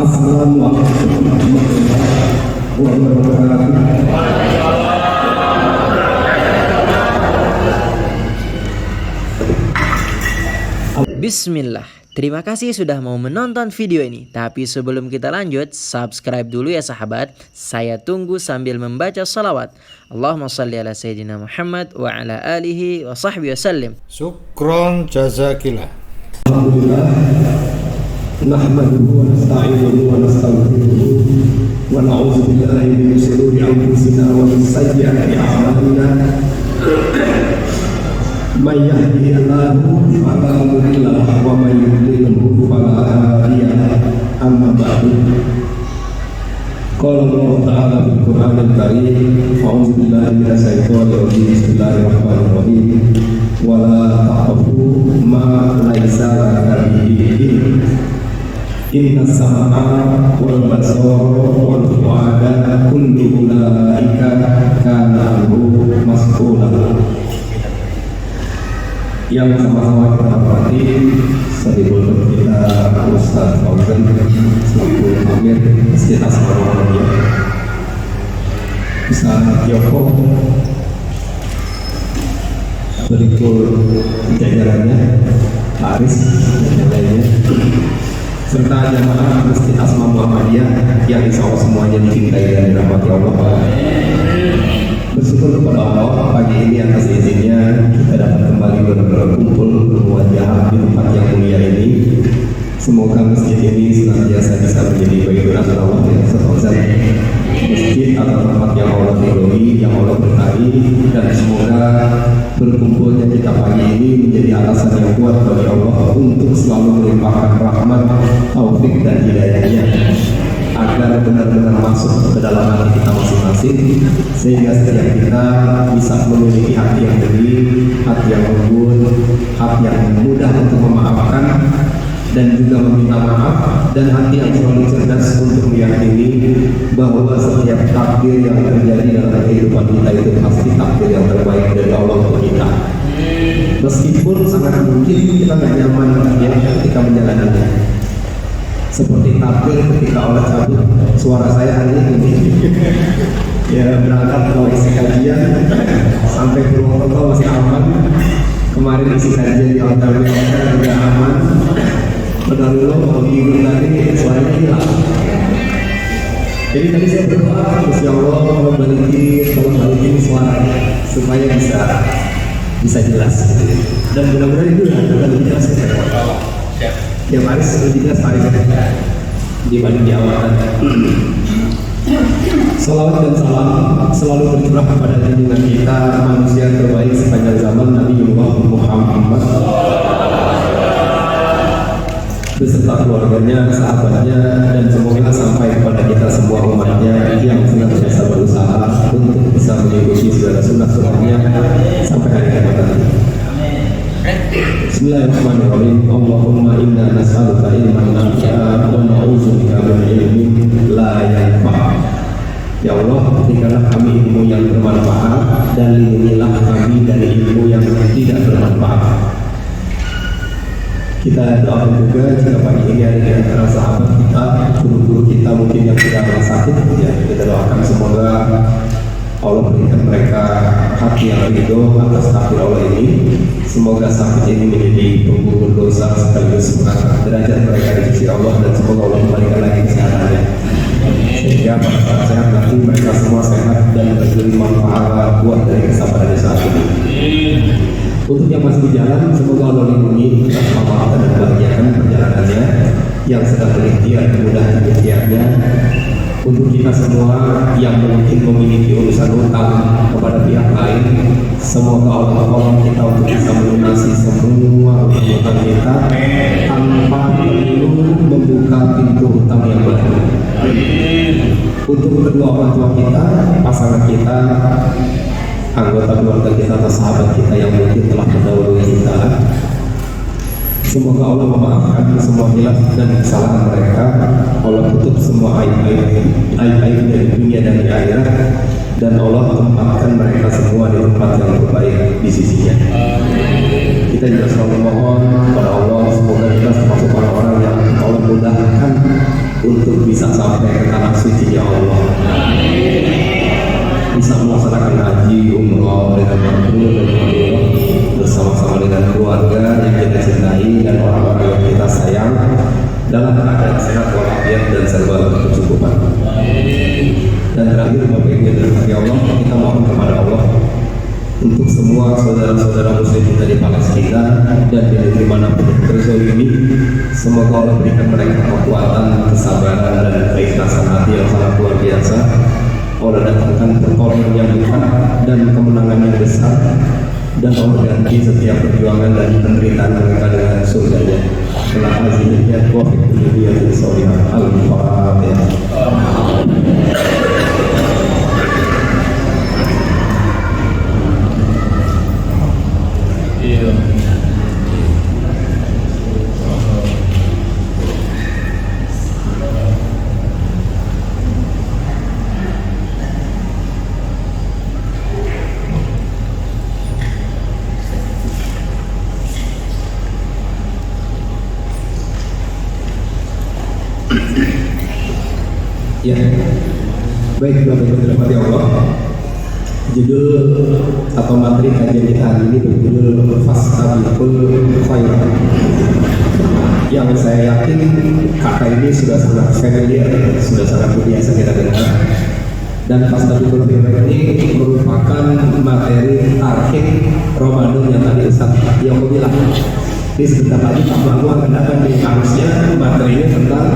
Assalamualaikum warahmatullahi wabarakatuh. Bismillah. Terima kasih sudah mau menonton video ini. Tapi sebelum kita lanjut, subscribe dulu ya sahabat. Saya tunggu sambil membaca salawat. Allahumma salli ala Sayyidina Muhammad wa ala alihi wa sahbihi wasallim. Syukron jazakillah. Alhamdulillah. Nahmaduhu wa nasta'inuhu wa nastaghfiruh wa na'udzu billahi min shururi anfusina wa min sayyiati a'malina. May yahdihillahu fala mudilla lahu wa may yudlilhu fala hadiya lahu. Amma ba'du. Qala Allah ta'ala fil Qur'anil Karim, a'udzu billahi minasy syaithanir rajim. Bismillahirrahmanirrahim. Wa la taqfu ma laisa laka bihi ilm. Inna sam'a wal basara wal fu'ada kullu ulaika kana anhu mas'ula. Yang sama-sama kita hormati Sahibul kita Ustaz Fauzan selaku Amir Masjid Asmaul Hidayah, Ustaz Yoko, berikut jajarannya Pak Aris dan yang lainnya, serta jamaah Masjid Asma Muhammadiyah yang insya Allah semuanya dicintai dan dirahmati Allah. Bersyukur kepada Allah pagi ini atas izinnya kita dapat kembali berkumpul bermuajah di tempat yang mulia ini. Semoga masjid ini senantiasa bisa menjadi baitul Allah yang seterusnya, masjid atau tempat yang Allah ridhoi, yang Allah berkahi, dan semoga berkumpulnya kita pagi ini menjadi alasan yang kuat bagi Allah untuk selalu melimpahkan rahmat, taufik dan hidayahnya, agar benar-benar masuk ke dalam hati kita masing-masing, sehingga setiap kita bisa memiliki hati yang bening, hati yang lembut, hati yang mudah untuk memaafkan dan juga meminta maaf, dan hati yang selalu cerdas untuk meyakini bahwa setiap takdir yang terjadi dalam kehidupan kita itu pasti takdir yang terbaik dari Allah untuk kita. Meskipun sangat mungkin kita nggak nyaman ya ketika menjalaninya. Seperti takdir ketika Allah cabut suara saya hari ini. Ya berangkat mau isi kajian sampai Purwokerto masih aman. Kemarin isi kajian di hotel juga aman. Padahal kalau minggu tadi suaranya hilang. Jadi tadi saya berdoa, Gusti Allah tolong balikin suara supaya bisa jelas. Dan mudah-mudahan itu lebih jelas ya. Yang Aris lebih jelas Pak Aris dibanding di awal. Salawat dan salam selalu tercurah kepada junjungan kita, manusia terbaik sepanjang zaman, Nabi Muhammad beserta keluarganya, sahabatnya, dan semoga sampai kepada kita semua umatnya yang senantiasa berusaha untuk bisa mengikuti segala sunnah-sunnahnya sampai hari kiamat nanti. Bismillahirrahmanirrahim. Allahumma inna nas'aluka ilman nafi'a wa na'udzubika min ilmin la yanfa'. Ya Allah, berikanlah kami ilmu yang bermanfaat dan lindungilah kami dari ilmu yang tidak bermanfaat. Kita doakan juga jika pagi ini ada di antara sahabat kita, guru-guru kita mungkin yang tidak sakit, ya kita doakan semoga Allah berikan mereka hati yang ridho atas takdir Allah ini. Semoga sakit ini menjadi penggugur dosa sekaligus mengangkat derajat mereka di sisi Allah, dan semoga Allah kembalikan lagi kesehatannya, sehingga pada saat sehat nanti mereka semua sehat dan menerima pahala buah dari kesabaran saat ini. Untuk yang masih di jalan, semoga Allah lindungi, rahmat dan bahagiakan perjalanannya. Yang sedang berikhtiar, memudahkan ikhtiarnya. Untuk kita semua yang mungkin memiliki urusan hutang kepada pihak lain, semoga Allah tolong kita untuk bisa melunasi semua hutang kita tanpa perlu membuka pintu hutang yang baru. Untuk kedua orang tua kita, pasangan kita, anggota keluarga kita atau sahabat kita yang mungkin telah mendahului kita, semoga Allah memaafkan semua hilaf dan kesalahan mereka. Allah tutup semua aib-aib dari dunia dan di akhirat, dan Allah tempatkan mereka semua di tempat yang terbaik di sisinya. Kita juga selalu mohon kepada Allah semoga kita termasuk orang-orang yang Allah mudahkan untuk bisa sampai ke tanah suci ya Allah, bisa melaksanakan haji, umroh dengan makbul dan mabrur bersama-sama dengan keluarga yang kita cintai dan orang-orang yang kita sayang dalam keadaan sehat walafiat dan serba berkecukupan. Dan terakhir Bapak Ibu dan ya Allah, kita mohon kepada Allah untuk semua saudara-saudara muslim kita di Palestina dan di negeri manapun yang terzalimi, semoga Allah berikan mereka kekuatan, kesabaran dan keikhlasan hati yang sangat luar biasa. Allah datangkan pertolongan yang besar dan kemenangan yang besar, dan Allah ganti setiap perjuangan dan penderitaan mereka dengan surganya. Telah azimnya wafik dunia dan solihah. Al-Fatihah. Ya, baik Bapak Ibu dirahmati Allah. Judul atau materi kajian kita hari ini berjudul Fastabiqul Khairat. Yang saya yakin kata ini sudah sangat familiar, sudah sangat biasa kita dengar. Dan Fastabiqul Khairat ini merupakan materi tarhib Ramadan yang tadi Ustaz yang bilang. Ini sebentar lagi Pak Baru akan datang di harusnya materinya tentang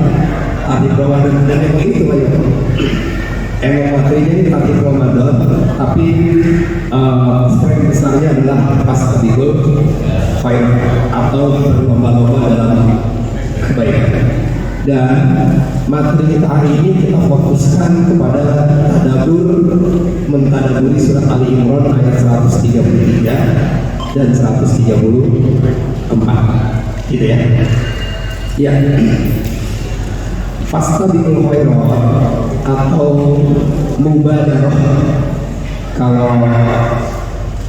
tarhib Ramadan, dan emang itu Pak. Emang materinya ini tarhib Ramadan, tapi frame besarnya adalah Fastabiqul Khairat atau berlomba-lomba dalam kebaikan. Dan materi kita hari ini kita fokuskan kepada tadabbur, mentadaburi surat Ali Imran ayat 133 dan 134, gitu ya. Ya, Fastabiqul Khairat atau mubadarah. Kalau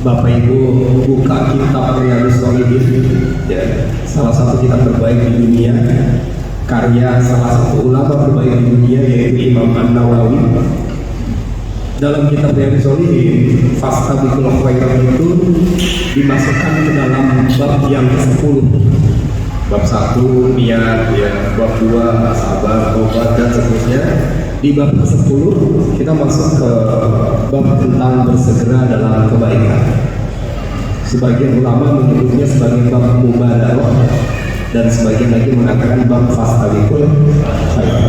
Bapak Ibu buka kitab Riyadhus Shalihin, ya, salah satu kitab terbaik di dunia, karya salah satu ulama terbaik di dunia yaitu Imam An-Nawawi. Dalam kitab Riyadhus Shalihin, Fastabiqul Khairat itu dimasukkan ke dalam bab yang ke-10. Bab 1 niat, ya, bab 2 sabar, tobat dan seterusnya. Di bab ke-10 kita masuk ke bab tentang bersegera dalam kebaikan. Sebagian ulama menyebutnya sebagai bab mubadarah dan sebagian lagi mengatakan bab Fastabiqul Khairat.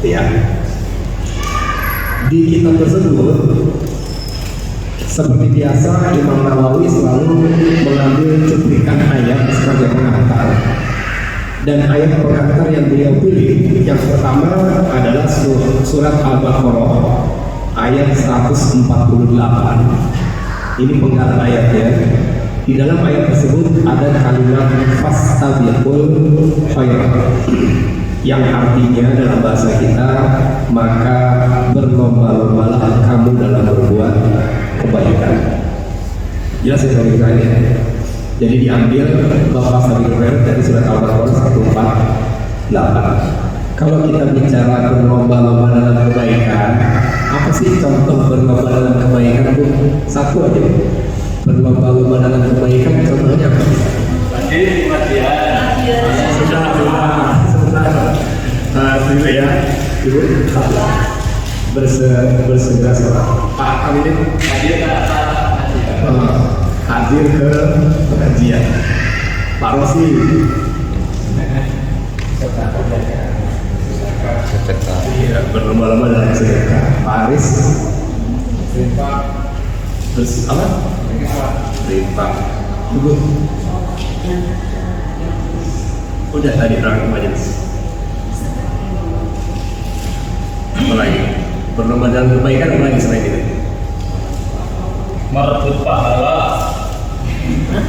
Ya. Di kitab tersebut seperti biasa Imam Nawawi selalu mengambil cuplikan ayat sebagai pengantar. Dan ayat pengantar yang beliau pilih yang pertama adalah surat Al-Baqarah ayat 148. Ini penggalan ayatnya. Di dalam ayat tersebut ada kalimat Fastabiqul Khairat yang artinya dalam bahasa kita, maka berlomba-lombalah kamu dalam berbuat kebaikan. Jelas ya ini. Jadi diambil Bapak Fastabiqul Khairat dari surat Al-Baqarah 148. Kalau kita bicara berlomba-lomba dalam kebaikan, apa sih contoh berlomba dalam kebaikan itu? Satu aja. Berlomba-lomba dalam kebaikan contohnya apa? Dulu ya, Ibu bersegera Pak Kamilin hadir ke pengajian. Pak Rosi iya, berlomba-lomba dalam sedekah. Pak Aris apa? Rimpah. Ibu udah tadi berangkat majelis. Apa lagi? Berlomba dalam kebaikan apa lagi selain itu? Merebut pahala.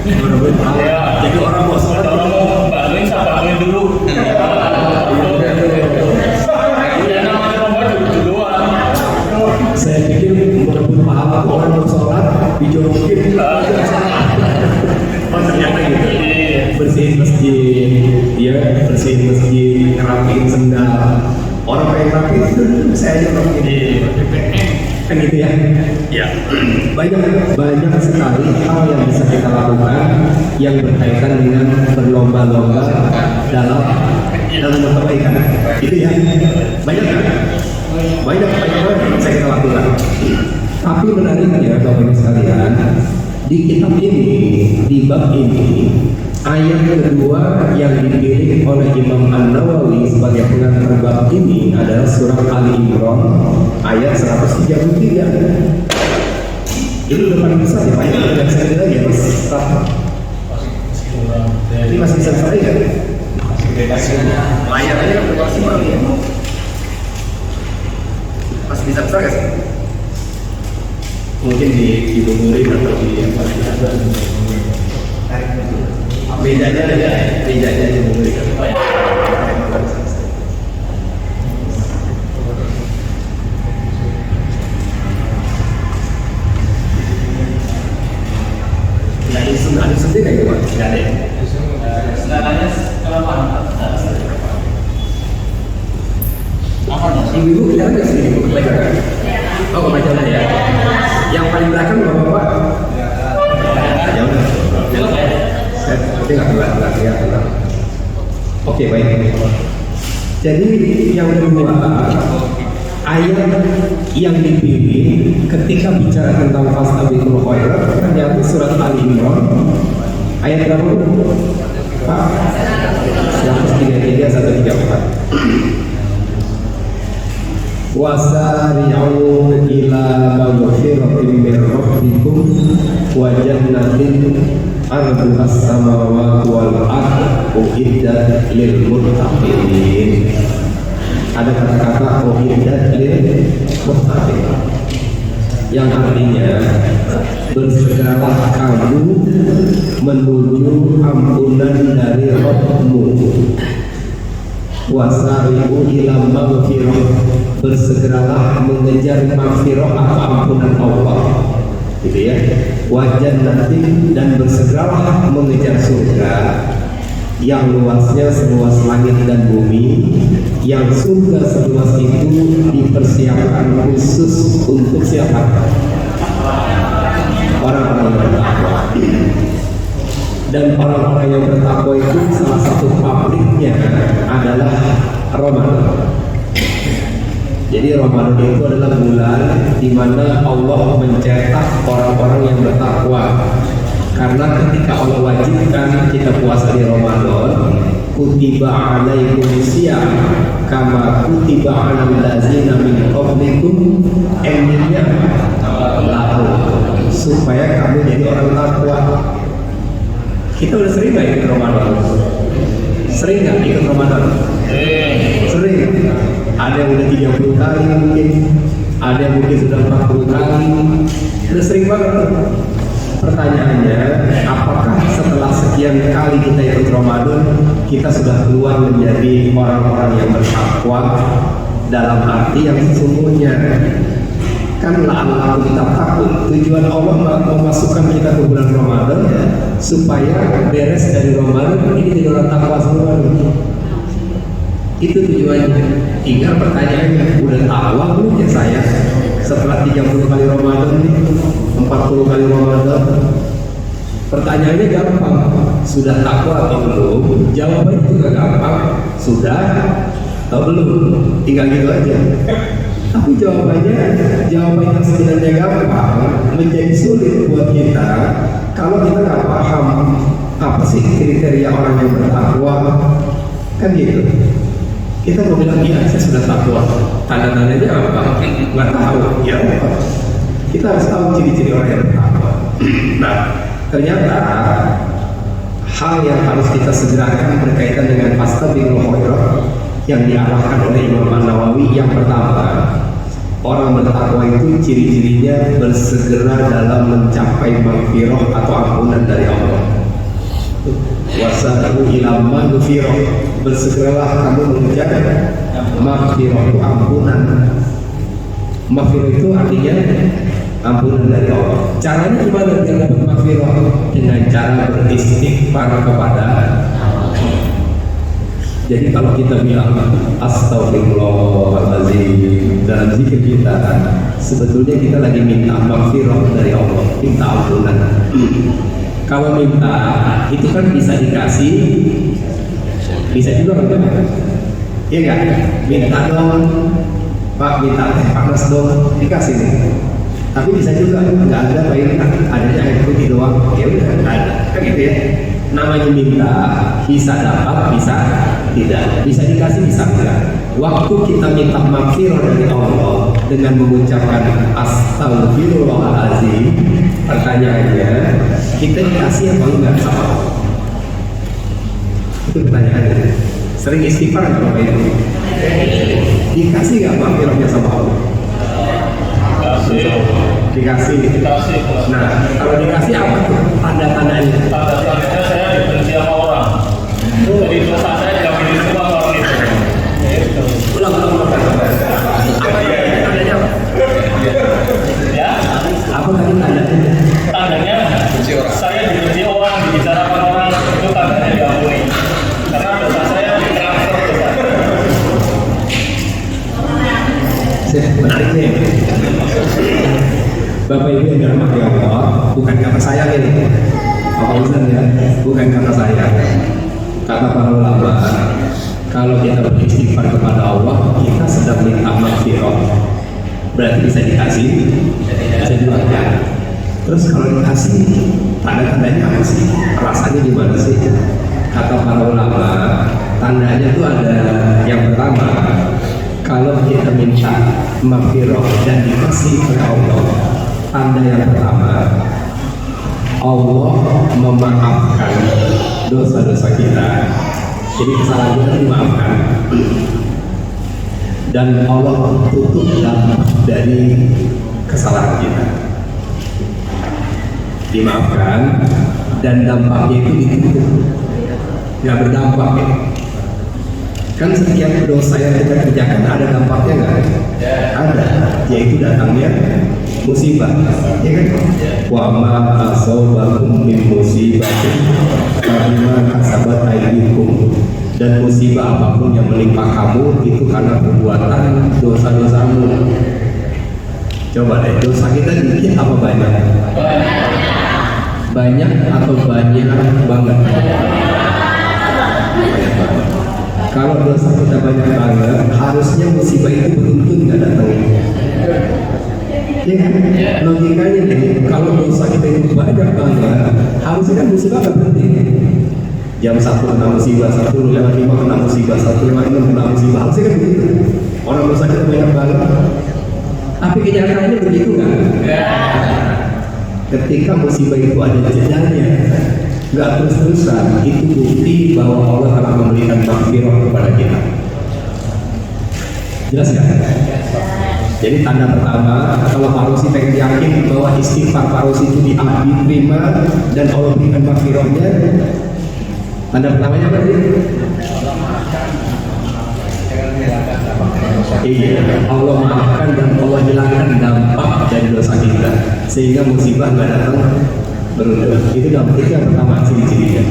Merebut pahala. Ya. Jadi orang mau sholat, orang mau bantuin, saya bantuin dulu. Ya namanya lomba duluan. Saya pikir merebut pahala orang mau sholat dijorokin. Oh ternyata gitu. Bersihin masjid, ya bersihin masjid, ngerapiin sendal. yang rapi itu saya aja orang ini kan gitu ya. Ya. Banyak sekali hal yang bisa kita lakukan yang berkaitan dengan berlomba-lomba dalam kebaikan. Itu ya. Banyak kan? Banyak yang bisa kita lakukan. Tapi menariknya Bapak Ibu sekalian, di kitab ini, di bab ini, ayat kedua yang dipilih oleh Imam An-Nawawi sebagai pengantar bab ini adalah surah Ali Imran ayat 133. Itu udah paling besar ya Pak, ya udah bisa lihat lagi ya Mas. Ini masih bisa sekali ya? Layar aja kan maksimal ya. Masih bisa besar gak sih? Mungkin di Bumurin atau di apa? Bedanya di Bumurin. Ada sedih kayak gimana? Nggak ada ya? Sebenarnya kenapa? Ibu-ibu kita ada sini, ibu kebaca kan? Oh kebaca ya. Yang paling belakang bapak-bapak. Ya udah. Tapi nggak kelar ya. Oke baik. Jadi yang kedua, ayat yang dipilih ketika bicara tentang fastabiqul khairat ternyata surat Ali Imran ayat berapa Pak? 133 134. Wasari'u ila maghfiratin min rabbikum wa jannatin arduhas samawati wal ardu uiddat lil muttaqin. Ada kata-kata uiddat lil muttaqin yang artinya bersegeralah kamu menuju ampunan dari Rabbmu. Wasari'u ila maghfirah, bersegeralah mengejar maghfirah atau ampunan Allah, gitu ya. Wajan nanti dan bersegeralah mengejar surga yang luasnya seluas langit dan bumi, yang surga seluas itu dipersiapkan khusus untuk siapa? Orang-orang yang bertakwa. Dan orang-orang yang bertakwa itu salah satu pabriknya adalah Ramadan. Jadi Ramadan itu adalah bulan di mana Allah mencetak orang-orang yang bertakwa. Karena ketika Allah wajibkan kita puasa di Ramadan, kutiba alaikumusiyam kama kutiba alal ladzina min qablikum, endingnya lahu, supaya kamu jadi orang takwa. Kita udah sering nggak ikut Ramadan? Sering nggak ikut Ramadan? Sering. Ada yang udah 30 kali mungkin, ada yang mungkin sudah 40 kali. Udah sering banget. Pertanyaannya, apakah setelah sekian kali kita ikut Ramadan, kita sudah keluar menjadi orang-orang yang bertakwa dalam arti yang sesungguhnya? Kan la'allakum tattaqun, tujuan Allah memasukkan kita ke bulan Ramadan supaya beres dari Ramadan ini jadi orang takwa semua. Itu tujuannya. Tinggal pertanyaannya, udah takwa belum ya saya setelah 30 kali Ramadan nih, 40 kali Ramadan? Pertanyaannya gampang, sudah takwa atau belum? Jawabannya juga gampang, sudah atau belum? Tinggal gitu aja. Tapi jawabannya yang sebenarnya gampang menjadi sulit buat kita kalau kita nggak paham apa sih kriteria orang yang bertakwa, kan gitu. Kita mau bilang iya saya sudah takwa, tanda-tandanya apa? Nggak tahu. Ya apa? Kita harus tahu ciri-ciri orang yang bertakwa. Nah, ternyata hal yang harus kita segerakan berkaitan dengan fastabiqul khairat yang diarahkan oleh Imam An-Nawawi. Yang pertama, orang bertakwa itu ciri-cirinya bersegera dalam mencapai maghfirah atau ampunan dari Allah. Wasari'u ila maghfirah, bersegeralah kamu mengejar maghfirah itu ampunan. Maghfirah itu artinya ampunan dari Allah. Caranya gimana biar dapat maghfirah? Dengan cara beristighfar kepada Allah. Jadi kalau kita bilang astagfirullahaladzim dalam zikir kita, sebetulnya kita lagi minta maghfirah dari Allah, minta ampunan. Kalau minta itu kan bisa dikasih, bisa juga kan? Iya nggak? Minta dong, Pak, minta teh panas dong, dikasih nih. Tapi bisa juga nggak ada, baik adanya air putih doang, ya udah nggak ada, kan gitu ya. Namanya minta, bisa dapat, bisa tidak, bisa dikasih, bisa enggak. Waktu kita minta maghfirah dari Allah dengan mengucapkan astagfirullahaladzim, pertanyaannya kita dikasih apa enggak sama Allah? Itu pertanyaannya. Sering istighfar nggak Bapak Ibu? Dikasih nggak maghfirahnya sama Allah? Dikasih. Nah, kalau dikasih apa tuh tanda-tandanya? Tanda-tandanya saya dibenci sama orang. Jadi dosa saya diampuni semua orang itu. Ulang. Apa tandanya? Ya? Apa tadi tandanya? Tandanya saya dibenci orang, dibicarakan orang, itu tandanya diampuni. Karena dosa saya ditransfer dosa. Menariknya, Bapak Ibu yang dirahmati Allah, bukan kata saya ini, Pak Ustaz ya, bukan kata saya. Kata para ulama, kalau kita beristighfar kepada Allah, kita sedang minta maghfirah. Berarti bisa dikasih, bisa juga. Terus kalau dikasih, tanda-tandanya apa sih? Rasanya gimana sih? Kata para ulama, tandanya itu ada yang pertama, kalau kita minta maghfirah dan dikasih oleh Allah, tanda yang pertama, Allah memaafkan dosa-dosa kita. Jadi kesalahan kita dimaafkan dan Allah tutup dampak dari kesalahan kita. Dimaafkan dan dampaknya itu ditutup, nggak berdampak ya. Kan setiap dosa yang kita kerjakan ada dampaknya nggak? Ada, yaitu datangnya musibah, ya kan? Wa ma asobakum min musibatin karena kasabat aydikum, dan musibah apapun yang menimpa kamu itu karena perbuatan dosa-dosamu. Coba deh, dosa kita dikit apa banyak? Banyak atau banyak banget? Banyak banget. Kalau dosa kita banyak banget, harusnya musibah itu beruntun nggak datangnya. Ya kan? Logikanya nih, kalau dosa kita itu banyak banget, harusnya kan musibah nggak berhenti. Jam 1 kena musibah, 1:05 kena musibah, 1:56 kena musibah, harusnya kan begitu. Orang dosa kita banyak banget. Tapi kenyataannya begitu nggak? Ketika musibah itu ada jedanya, nggak terus-terusan, itu bukti bahwa Allah telah memberikan maghfirah kepada kita. Jelas nggak? Jadi tanda pertama, kalau Pak Rosi pengen yakin bahwa istighfar Pak Rosi itu diterima dan Allah berikan maghfirahnya, tanda pertamanya apa sih? Iya, Allah maafkan dan Allah hilangkan dampak dari dosa kita, sehingga musibah nggak datang beruntun. Itu dampak itu yang pertama, ciri-cirinya.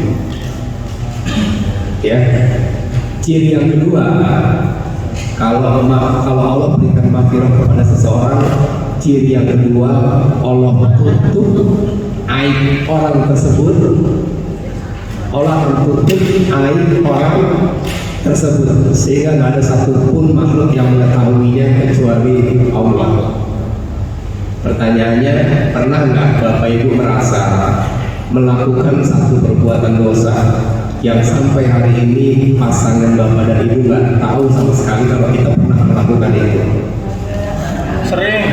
Ya, ciri yang kedua, kalau Allah berikan maghfirah kepada seseorang, ciri yang kedua, Allah tutup aib orang tersebut. Allah tutup aib orang tersebut sehingga nggak ada satupun makhluk yang mengetahuinya kecuali Allah. Pertanyaannya, pernah nggak Bapak Ibu merasa melakukan satu perbuatan dosa yang sampai hari ini pasangan Bapak dan Ibu nggak tahu sama sekali kalau kita pernah melakukan itu? Sering.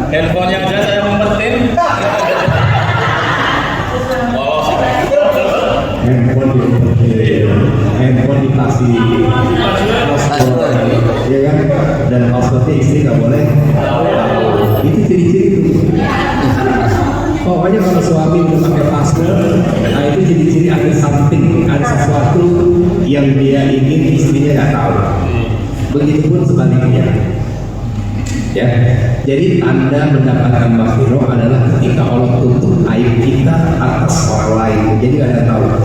Handphonenya aja saya umpetin. Handphone dikasih password, ya kan? Dan passwordnya istri nggak boleh tahu. Itu ciri-ciri itu. Pokoknya kalau suami udah pakai password, nah itu ciri-ciri ada something, ada sesuatu yang dia ingin istrinya nggak tahu. Begitupun sebaliknya. Ya, jadi tanda mendapatkan maghfirah adalah ketika Allah tutup aib kita atas orang lain, jadi nggak ada tahu.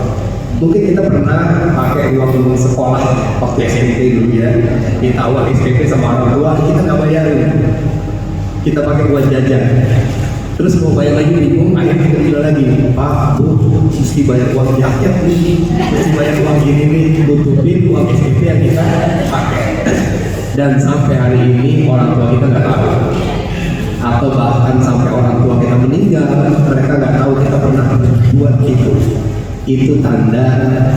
Mungkin kita pernah pakai uang sekolah waktu SMP dulu ya, kita uang SPP sama orang tua, kita nggak bayarin, kita pakai uang jajan. Terus mau bayar lagi bingung, akhirnya kita bilang lagi, Pak, Bu, mesti bayar uang jajan nih, mesti bayar uang gini nih, tutupin uang SPP yang kita pakai. Dan sampai hari ini orang tua kita nggak tahu, atau bahkan sampai orang tua kita meninggal, mereka nggak tahu kita pernah buat itu. Itu tanda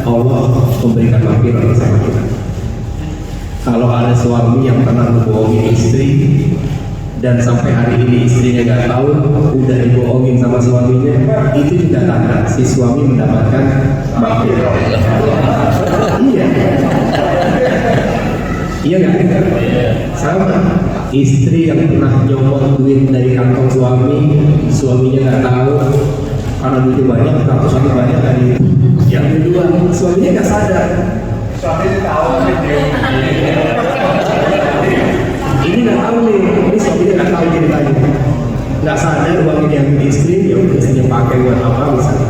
Allah memberikan maghfirah sama kita. Kalau ada suami yang pernah membohongi istri dan sampai hari ini istrinya nggak tahu, udah dibohongin sama suaminya, itu juga tanda si suami mendapatkan maghfirah. Iya. Iya kan? Sama. Istri yang pernah nyomot duit dari kantong suami, suaminya nggak tahu, karena duitnya banyak, ratusannya banyak kan itu. Yang kedua, suaminya nggak sadar. Suaminya tahu. Ini nggak tahu nih, ini suaminya nggak tahu ceritanya. Nggak sadar uang ini yang istri, ya udah istrinya pakai buat apa misalnya.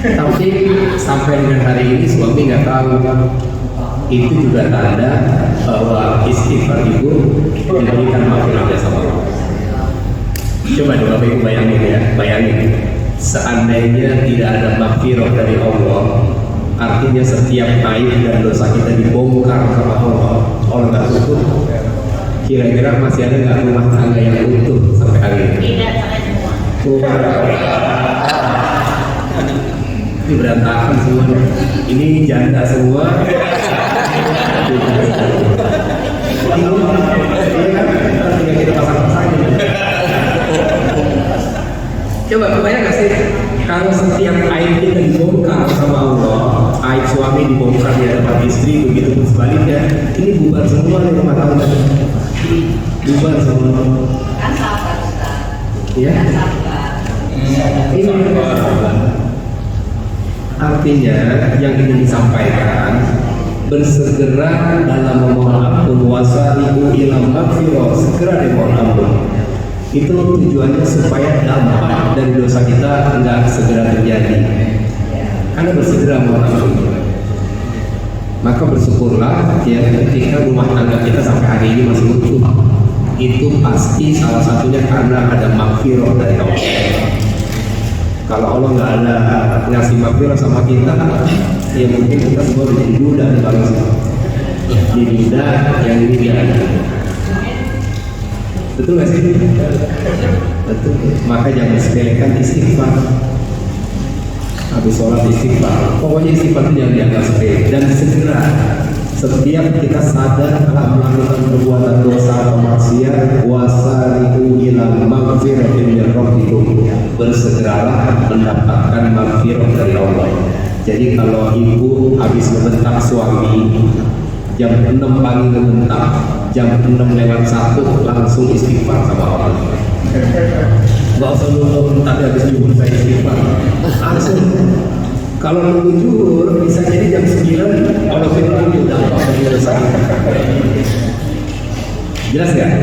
Tapi sampai dengan hari ini suami nggak tahu. Itu juga tanda bahwa istighfar itu diberikan maghfirah sama Allah. Coba deh Bapak Ibu bayangin ya, bayangin. Seandainya tidak ada maghfirah dari Allah, artinya setiap aib dan dosa kita dibongkar sama Allah, Allah nggak tutup. Kira-kira masih ada nggak rumah tangga yang utuh sampai hari ini? Tidak, sampai semua. Ini berantakan semuanya. Ini janda semua. Coba kebayang gak sih kalau setiap aib kita dibongkar sama Allah, aib suami dibongkar di hadapan istri, begitu pun sebaliknya, ini bubar semua nih rumah tangga, bubar semua. Kan sabar, Ustaz. Iya. Kan sabar. Ini artinya yang ingin disampaikan, bersegera dalam memohon ampun, wasari'u ila maghfirah, segera dimohon ampun. Itu tujuannya supaya dampak dari dosa kita enggak segera terjadi. Karena bersegera mohon ampun. Maka bersyukurlah ya ketika rumah tangga kita sampai hari ini masih utuh. Itu pasti salah satunya karena ada maghfirah dari Allah. Kalau Allah nggak ada ngasih maghfirah sama kita, ya mungkin kita semua menjadi duda di bangsa. Di duda yang ini dia ada. Betul nggak sih? Betul. Maka jangan sepelekan istighfar. Habis sholat istighfar. Pokoknya istighfar itu jangan dianggap sepele dan segera. Setiap kita sadar telah melakukan perbuatan dosa atau maksiat, wasari'u ila maghfiratin min rabbikum, bersegeralah mendapatkan maghfirah dari Allah. Jadi kalau ibu habis membentak suami, jam 6 pagi membentak, jam 6 lewat 1 langsung istighfar sama Allah. Gak usah nunggu tadi habis juhur saya istighfar, langsung. Kalau nunggu juhur bisa jadi jam 9 Allah firman udah selesai. Jelas gak?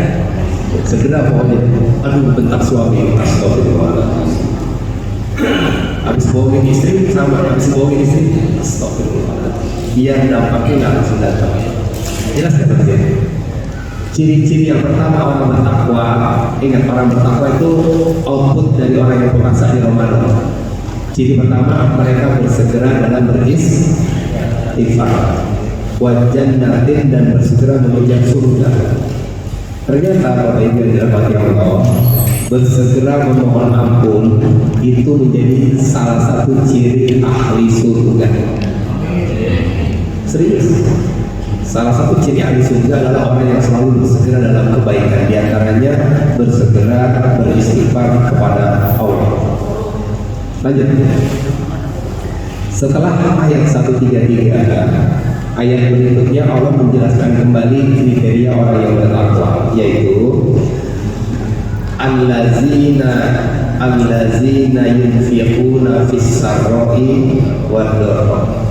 Segera pokoknya. Aduh bentak suami, astagfirullah. Habis bohongin istri sama, habis bohongin istri, astagfirullah. Biar dampaknya nggak langsung datang. Jelas gak teman-teman? Ciri-ciri yang pertama orang bertakwa. Ingat, orang bertakwa itu output dari orang yang puasa di Ramadan. Ciri pertama, mereka bersegera dalam beristighfar, wajannatin, dan bersegera mengejar surga. Ternyata Bapak Ibu yang dirahmati Allah, bersegera memohon ampun itu menjadi salah satu ciri ahli surga. Serius. Salah satu ciri ahli surga adalah orang yang selalu bersegera dalam kebaikan. Di antaranya bersegera beristighfar kepada Allah. Lanjut. Setelah ayat 133, ayat berikutnya Allah menjelaskan kembali kriteria orang yang bertakwa, yaitu allazina yunfiquna fis sarra'i wad dharra.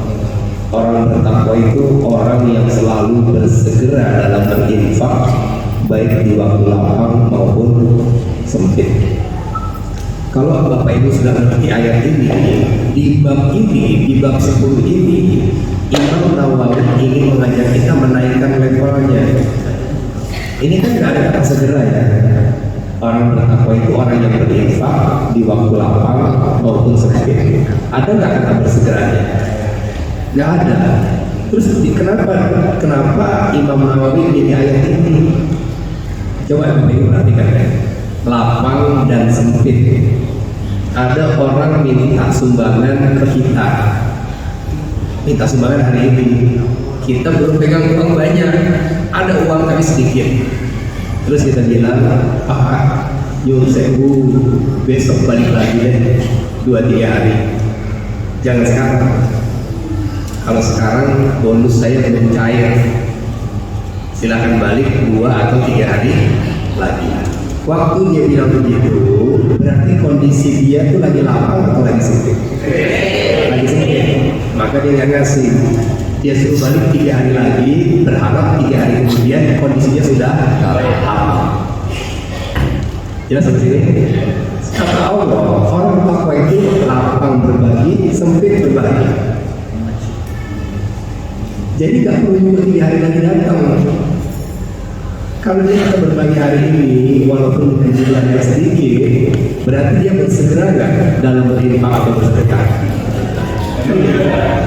Orang bertakwa itu orang yang selalu bersegera dalam berinfak, baik di waktu lapang maupun sempit. Kalau Bapak Ibu sudah mengerti ayat ini, di bab 10 ini, Imam Nawawi ingin mengajak kita menaikkan levelnya. Ini kan nggak ada kata segera ya. Orang bertakwa itu orang yang berinfak di waktu lapang maupun sempit. Ada nggak kata bersegeranya? Nggak ada. Terus kenapa Imam Nawawi pilih ayat ini? Coba Bapak Ibu perhatikan ya. Lapang dan sempit. Ada orang minta sumbangan ke kita, minta sumbangan hari ini, kita belum pegang uang banyak, ada uang tapi sedikit. Terus kita bilang, Pak, nyuruh sewu, besok balik lagi deh, 2-3 hari. Jangan sekarang. Kalau sekarang bonus saya belum cair, silahkan balik 2 atau 3 hari lagi. Waktu dia bilang begitu, berarti kondisi dia tuh lagi lapang atau lagi sempit? Lagi sempit. Maka dia nggak ngasih. Dia suruh balik 3 hari lagi, berharap 3 hari kemudian kondisinya sudah lapang. Jelas seperti ini? Kata Allah, orang takwa itu lapang berbagi, sempit berbagi. Jadi nggak perlu nunggu 3 hari lagi datang. Kalau dia akan berbagi hari ini, walaupun dengan jumlahnya sedikit, berarti dia bersegera nggak dalam berinfak atau bersedekah?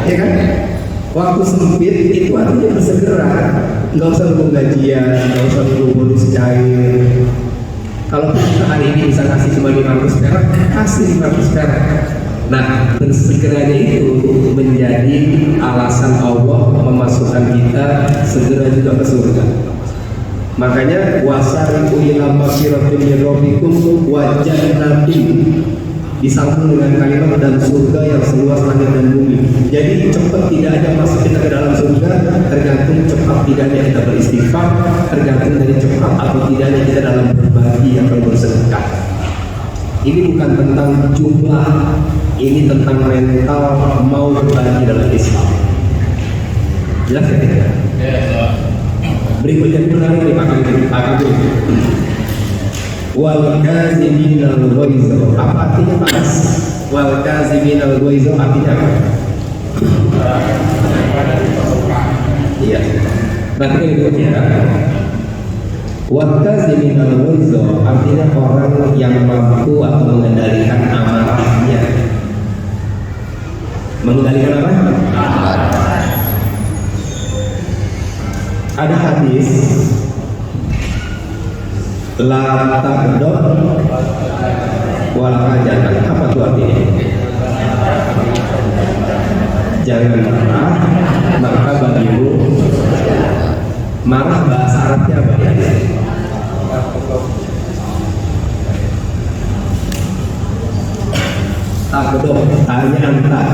Ya kan? Waktu sempit itu artinya bersegera, nggak usah nunggu gajian, nggak usah nunggu bonus cair. Kalau kita hari ini bisa kasih cuma 500 perak, kasih 500 perak. Nah, bersegeranya itu menjadi alasan Allah memasukkan kita segera juga ke surga. Makanya wasari'u ila maghfiratin min rabbikum wa jannatin, disambung dengan kalimat dan surga yang seluas langit dan bumi. Jadi cepat tidaknya masuk kita ke dalam surga tergantung cepat tidaknya kita beristighfar, tergantung dari cepat atau tidaknya kita dalam berbagi atau bersedekah. Ini bukan tentang jumlah, ini tentang mental mau berbagi dalam Islam. Jelas ya tidak? Berikutnya menarik nih Pak Kabir. Wal kaziminal ghaiz. Apa artinya Pak? Wal kaziminal ghaiz artinya apa? Iya. Berarti berikutnya wal kaziminal ghaiz artinya orang yang mampu atau mengendalikan amarahnya. Mengendalikan apa? Ada hadis la taqdor wala hajatan. Apa itu artinya? Jangan marah, maka bagimu marah bahasa Arabnya apa ya? Taqdor, tanya antar.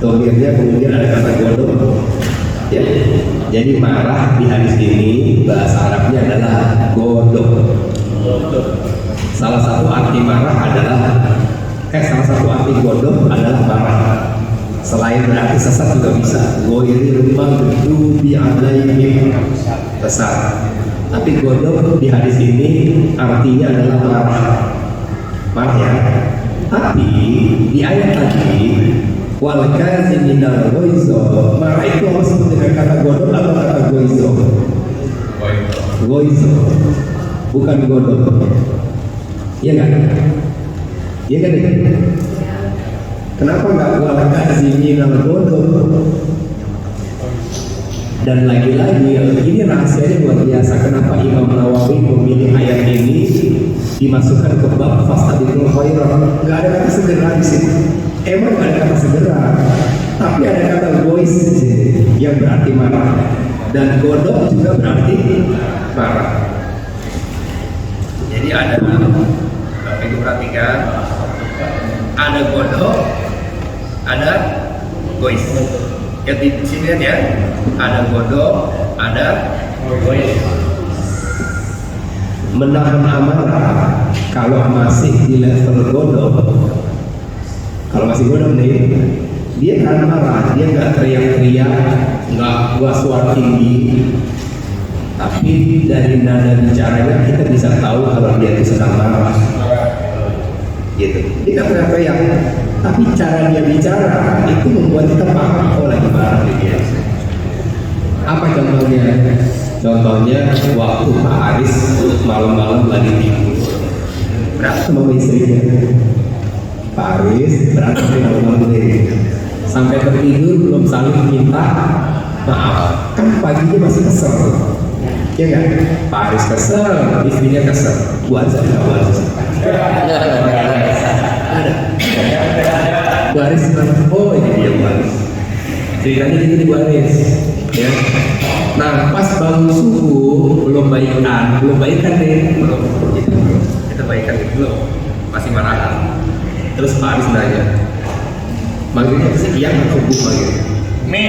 Tomirnya kemudian ada kata godok. Ya. Jadi marah di hadis ini bahasa Arabnya adalah godok. Salah satu arti marah adalah salah satu arti godok adalah marah. Selain berarti sesat juga bisa. Goiri rumah dubi alaihim besar. Tapi godok di hadis ini artinya adalah marah. Marah ya. Tapi di ayat tadi wal kaziminal ghaiz, marah itu harus dengan kata godok atau kata goizo? Goizo, bukan godok. Iya kan? Iya kan? Kenapa nggak wal kaziminal godok? Dan lagi-lagi ini rahasianya luar biasa. Kenapa Imam Nawawi memilih ayat ini dimasukkan ke bab fastabiqul khairat? Nggak ada kata segera di sini. Emang ada kata segera, tapi ada kata gois yang berarti marah, dan godok juga berarti marah. Jadi ada, Bapak Ibu perhatikan, ada godok, ada gois. Ya di sini ya, ada godok, ada gois. Menahan amarah kalau masih di level godok. Kalau masih godok nih, dia nggak marah, dia nggak teriak-teriak, nggak buat suara tinggi, tapi dari nada bicaranya kita bisa tahu kalau dia itu sedang marah. gitu. Dia nggak teriak-teriak, tapi cara dia bicara itu membuat kita paham, oh lagi marah dia. Apa contohnya? Contohnya waktu Pak Aris malam-malam lagi tidur berantem sama istrinya. Pak Aris berantem malam-malam nih, sampai tertidur belum saling minta maaf. Kan paginya masih kesel, ya nggak? Pak Aris kesel, istrinya kesel. Buat saya nggak buat ada. Bu Aris bilang, oh ini dia Bu Aris. Ceritanya gitu di Bu Aris, ya. Nah pas bangun subuh belum baikan deh, belum gitu, belum. Kita baikan gitu belum, masih marahan. Terus Pak Aris nanya, manggilnya sekian atau subuh manggilnya? Mi.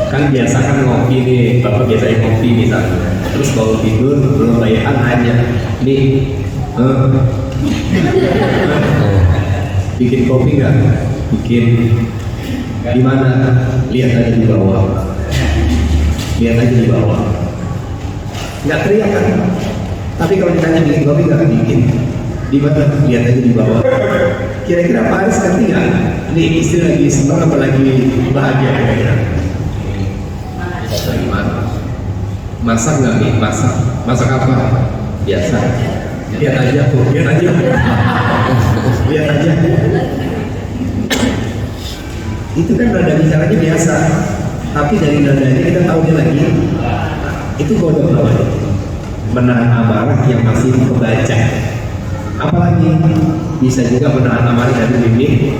Kan biasa kan ngopi nih, bapak biasanya ngopi misalnya. Terus bangun tidur belum baikan aja, nih, bikin kopi nggak? Bikin. Di mana? Lihat aja di bawah. Lihat aja di bawah. Nggak teriak kan? Tapi kalau ditanya bikin kopi nggak bikin. Di mana? Lihat aja di bawah. Kira-kira Pak Aris ngerti nggak? Nih istri lagi senang apa lagi bahagia kira-kira? Lagi mana? Masak nggak nih? Masak apa? Biasa. Lihat aja tuh. Lihat aja. Lihat aja. Itu kan nada bicaranya biasa, tapi dari nadanya kita tahu dia lagi. Itu godok namanya. Menahan amarah yang masih kebaca. Apalagi bisa juga menahan amarah dari mimik,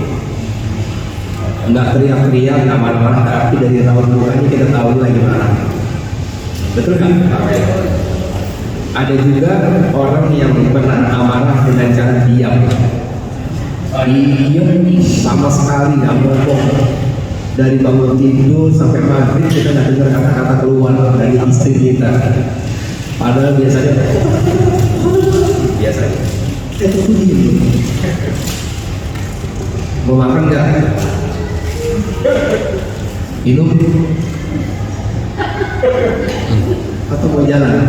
nggak teriak-teriak, nggak marah-marah, tapi dari raut mukanya kita tahu lagi marah. Betul kan? Ada juga orang yang menahan amarah dengan cara diam. Diam sama sekali nggak ngomong. Dari bangun tidur sampai maghrib kita nggak dengar kata-kata keluar dari istri kita. Padahal biasanya itu diem. Mau makan nggak? Minum? Atau mau jalan?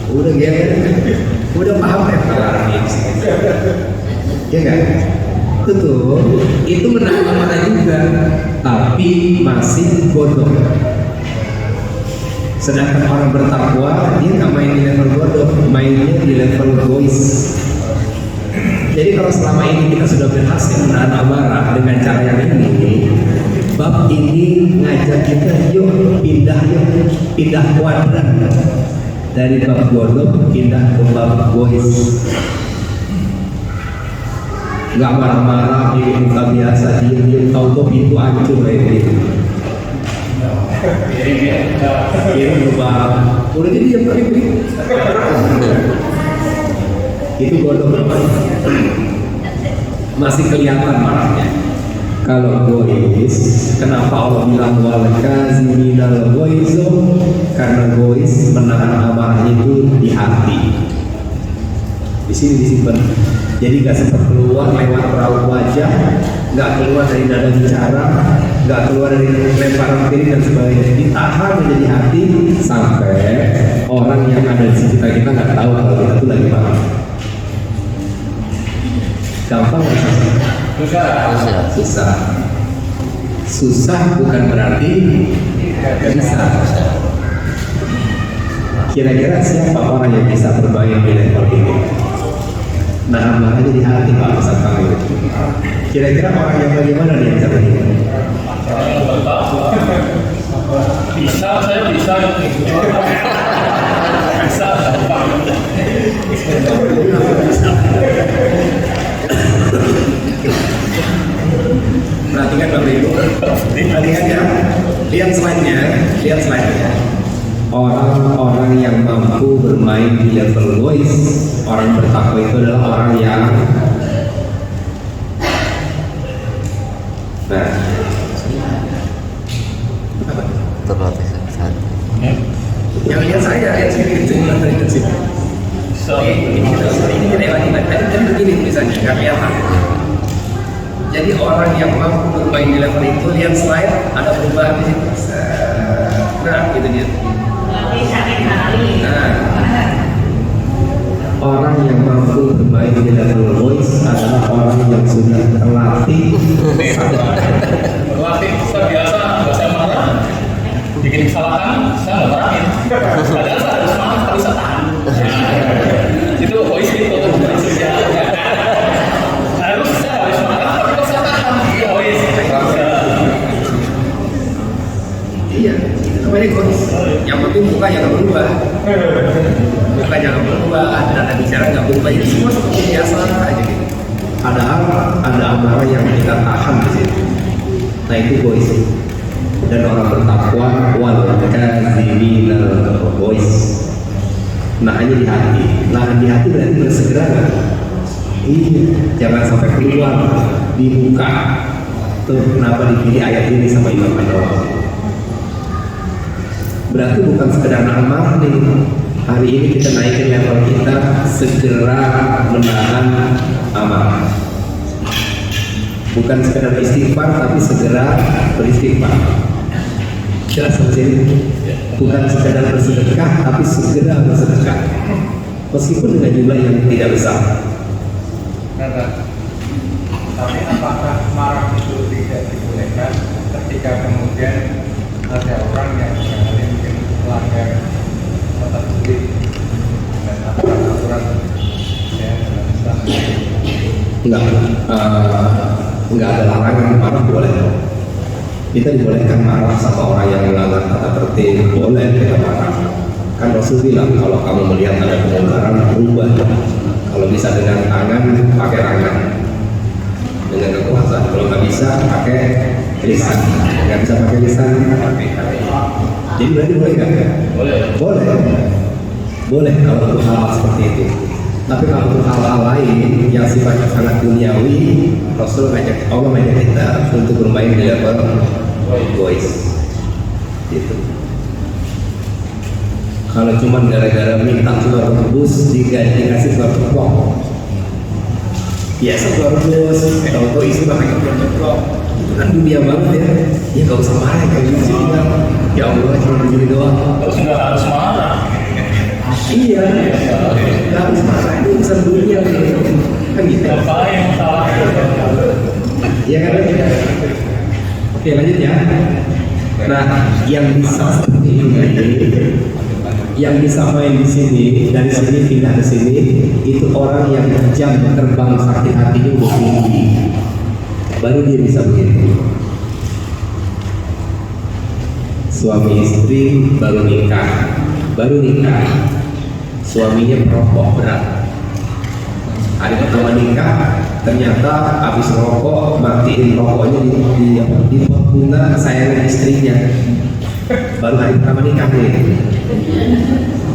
Udah udah paham ya orang ini. Ya kan? Betul. Itu menahan amarah juga, tapi masih bodoh. Sedangkan orang bertakwa dia nggak main di level bodoh, mainnya di level voice. Jadi kalau selama ini kita sudah berhasil menahan amarah dengan cara yang ini, bab ini ngajak kita pindah kuadran dari bab bodoh pindah ke bab voice. Nggak marah-marah di muka biasa, diem tahu pintu hancur kayak gitu. Berubah, udah jadi diam kali itu bodoh masih kelihatan marahnya. Kalau gois, kenapa Allah bilang wal kaziminal goizo? Karena gois menahan amarah itu di hati. Di sini disimpan. Jadi nggak sempat keluar lewat raut wajah, nggak keluar dari nada bicara, nggak keluar dari lemparan piring dan sebagainya. Ditahan menjadi hati sampai orang yang ada di sekitar kita nggak tahu kalau kita tuh lagi marah. Gampang nggak? Susah bukan berarti nggak bisa. Kira-kira siapa orang yang bisa bermain di level ini? Nah, makanya di hati Pak Ustaz Kamil. Kira-kira orang yang bagaimana dia bisa begini? Bisa, saya bisa. Bisa, gampang. Perhatikan Bapak Ibu. Perhatikan ya. Lihat slide-nya. Orang-orang yang mampu bermain di level voice, orang bertakwa itu adalah orang yang terlatih saat yang lihat saya lihat sini ini tadi begini misalnya nggak kelihatan. Jadi orang yang mampu bermain di level itu lihat slide ada perubahan di situ. Nah, gitu dia. Tapi sakit hati. Nah, orang yang mampu bermain di level voice adalah orang yang sudah terlatih Relatif terbiasa nggak saya marah, bikin kesalahan, saya nggak marahin. Padahal saya harus marah, tapi saya tahan. Itu voice itu maksudnya. Harus saya harus marah, tapi kok saya tahan. Iya voice. iya, namanya voice. Yang penting bukan yang berubah, bukan yang berubah, dan bicara nggak berubah, ini semua seperti biasa aja gitu. Padahal ada amarah yang kita tahan di situ. Nah itu voice. Dan orang bertakwa wal kaziminal voice. Nahannya di hati. Nahan di hati berarti bersegera kan? Iya. Jangan sampai keluar, dibuka. Tuh kenapa dipilih ayat ini sama Imam An-Nawawi? Berarti bukan sekedar nahan marah nih. Hari ini kita naikin level kita, segera menahan amarah. Bukan sekedar istighfar, tapi segera beristighfar. Jelas sini. Bukan sekedar bersedekah, tapi segera bersedekah. Meskipun dengan jumlah yang tidak besar. Tapi apakah marah itu tidak dibolehkan ketika kemudian ada orang yang barangkali mungkin melanggar tata tertib dan aturan ya dalam Islam? Enggak ada larangan marah boleh. Kita dibolehkan marah sama orang yang melanggar tata tertib, boleh kita marah. Kan Rasul bilang kalau kamu melihat ada pelanggaran berubah. Kalau bisa dengan tangan, pakai tangan. Dengan kekuasaan. Kalau nggak bisa, pakai lisan. Nggak bisa pakai lisan, pakai hati. Jadi berarti boleh nggak? Boleh. Boleh. Boleh kalau untuk hal-hal seperti itu. Tapi kalau untuk hal-hal lain yang sifatnya sangat duniawi, Rasul ngajak Allah ngajak kita untuk bermain di level voice. Gitu. Kalau cuma gara-gara minta keluar rebus dikasih keluar ceplok, biasa keluar rebus, tahu isi pakai keluar ceplok, itu kan dunia banget ya. Ya gak usah marah kayak gitu sih. Ya Allah cuma begini doang. Terus nggak harus marah. Iya, gak harus marah, ini urusan dunia nih. Kan gitu. Ngapain masalah? Iya kan? Oke lanjut ya. Nah, yang bisa seperti ini, yang bisa main di sini, dari sini pindah ke sini, itu orang yang jam terbang sakit hatinya udah tinggi, baru dia bisa begitu. Suami istri baru nikah, suaminya perokok berat. Hari pertama nikah, ternyata habis rokok, matiin rokoknya di pot bunga kesayangan istrinya. Baru hari pertama nikah nih,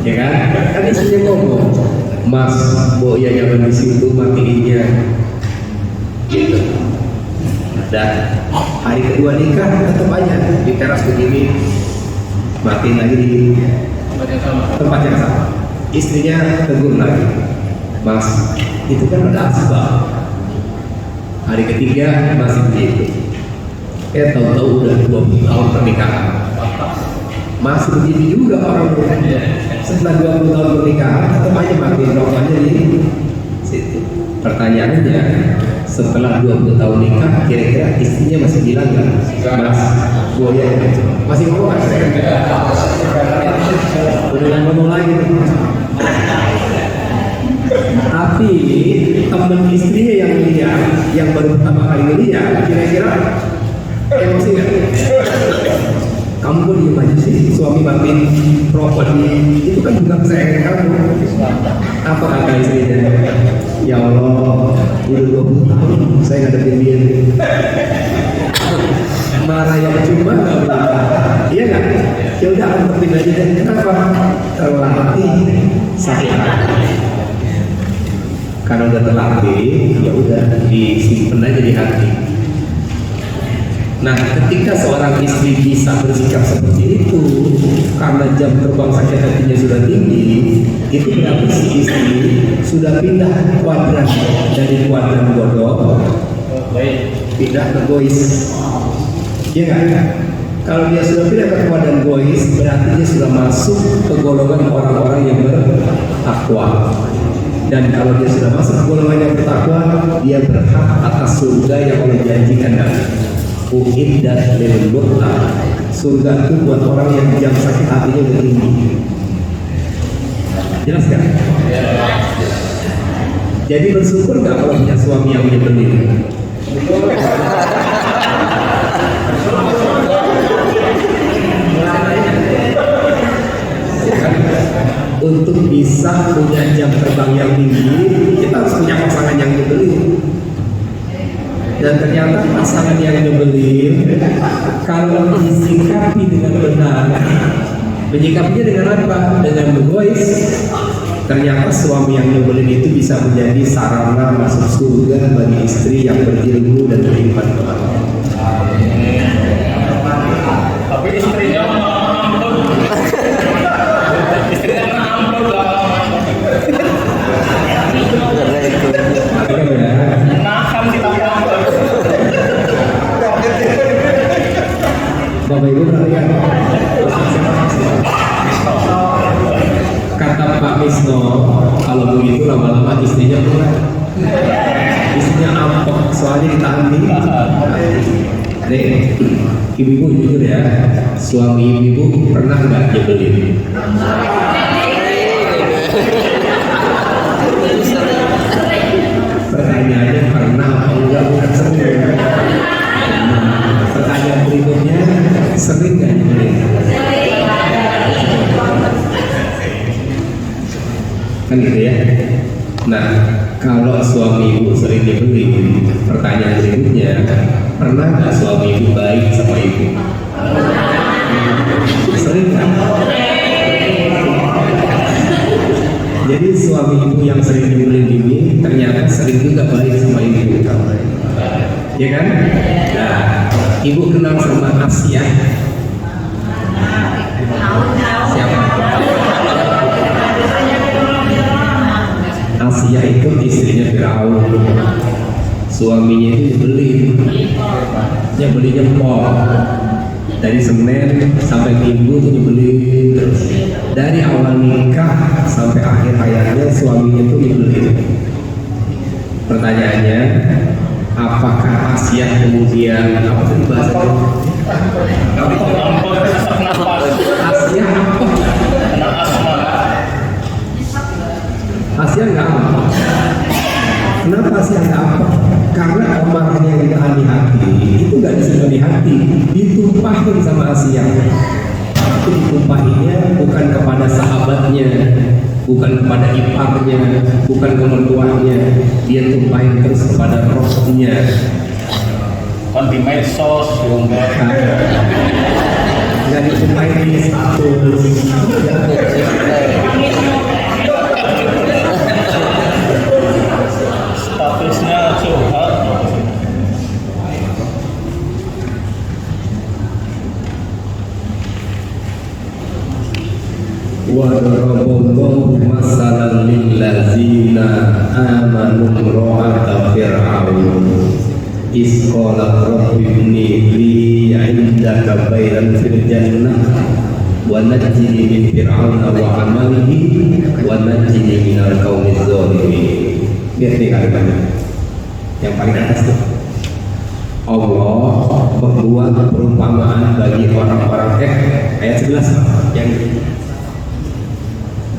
ya kan? Kan istrinya ngomong, Mas, Bo ya jangan di situ matiinnya. Gitu. Dan hari kedua nikah tetap aja di teras begini, matiin lagi di tempat yang sama. Istrinya tegur lagi, Mas, itu kan ada asbab. Hari ketiga masih begitu. Tahu-tahu udah 20 tahun pernikahan, masih begitu juga orang bertanya. Setelah 20 tahun pernikahan, tetap aja matiin rokoknya di situ. Pertanyaannya, setelah 20 tahun nikah, kira-kira istrinya masih bilang nggak, Mas, Boya masih ngomong nggak? Udah ngomong lagi. Tapi teman istrinya yang lihat, yang baru pertama kali lihat, kira-kira emosi nggak? Kamu kok diem aja sih, suami matiin rokok itu kan juga kesayangan kamu. Apa kata istrinya? Ya Allah, udah 20 tahun saya ngadepin dia. Marah yang cuma nggak boleh. Iya nggak? Ya udah antepin aja deh. Kenapa? Terlatih sakit hati. Karena udah terlatih, ya udah disimpan aja di hati. Nah, ketika seorang istri bisa bersikap seperti itu, karena jam terbang sakit hatinya sudah tinggi, itu berarti si istri sudah pindah kuadran dari kuadran bodoh, pindah ke gois. Iya nggak? Kalau dia sudah pindah ke takwa dan gois, berarti dia sudah masuk ke golongan orang-orang yang bertakwa. Dan kalau dia sudah masuk ke golongan yang bertakwa, dia berhak atas surga yang Allah janjikan tadi. Uiddat lil muttaqin. Surga itu buat orang yang jam sakit hatinya udah tinggi. Jelas kan? Jadi bersyukur nggak kalau punya suami yang nyebelin? Untuk bisa punya jam terbang yang tinggi, kita harus punya pasangan yang nyebelin. Dan ternyata pasangan yang nyebelin, kalau disikapi dengan benar, menyikapinya dengan apa? Dengan egois. Ternyata suami yang nyebelin itu bisa menjadi sarana masuk surga bagi istri yang berilmu dan beriman kepada Allah. Tapi istrinya ampun. Istrinya ampun lah. Nahan kita ampun. Bapak Ibu perhatikan. Kata Pak Misno, kalau begitu lama-lama istrinya mulai. Istrinya ampok, soalnya ditahan nih. Nih, ibu-ibu jujur ya, suami ibu pernah nggak nyebelin? Pertanyaannya pernah apa enggak, bukan sering. Pertanyaan berikutnya, sering nggak nyebelin? Kan gitu ya. Nah, kalau suami ibu sering nyebelin, pertanyaan berikutnya, pernah nggak suami ibu baik sama ibu? Sering nggak? Jadi suami ibu yang sering nyebelin ini ternyata sering juga baik sama ibu, ya kan? Nah, ibu kenal sama Asia? Siapa? Asia itu istrinya Firaun. Suaminya itu nyebelinnya pol. Dari Senin sampai Minggu tuh nyebelin terus. Dari awal nikah sampai akhir hayatnya suaminya tuh nyebelin. Pertanyaannya, apakah Asia kemudian apa tadi bahasanya? Asia apa? Asia nggak apa. Kenapa Asia nggak apa? Karena amarahnya yang ditahan di hati itu nggak disimpan di hati, ditumpahin sama Asia. Itu ditumpahinnya bukan kepada sahabatnya, bukan kepada iparnya, bukan ke mertuanya, dia tumpahin terus kepada rohnya. Kan di medsos juga. Nggak ditumpahin di status. Statusnya curhat. Wa daraballahu masalan lil ladzina amanu ra'ata fir'aun is qala rabbi ibni li 'indaka baitan fil jannah wa najjini min fir'auna wa 'amalihi wa najjini minal qaumiz zalimin. Lihat nih kalimatnya yang paling atas tuh. Allah membuat perumpamaan bagi orang-orang ayat 11 yang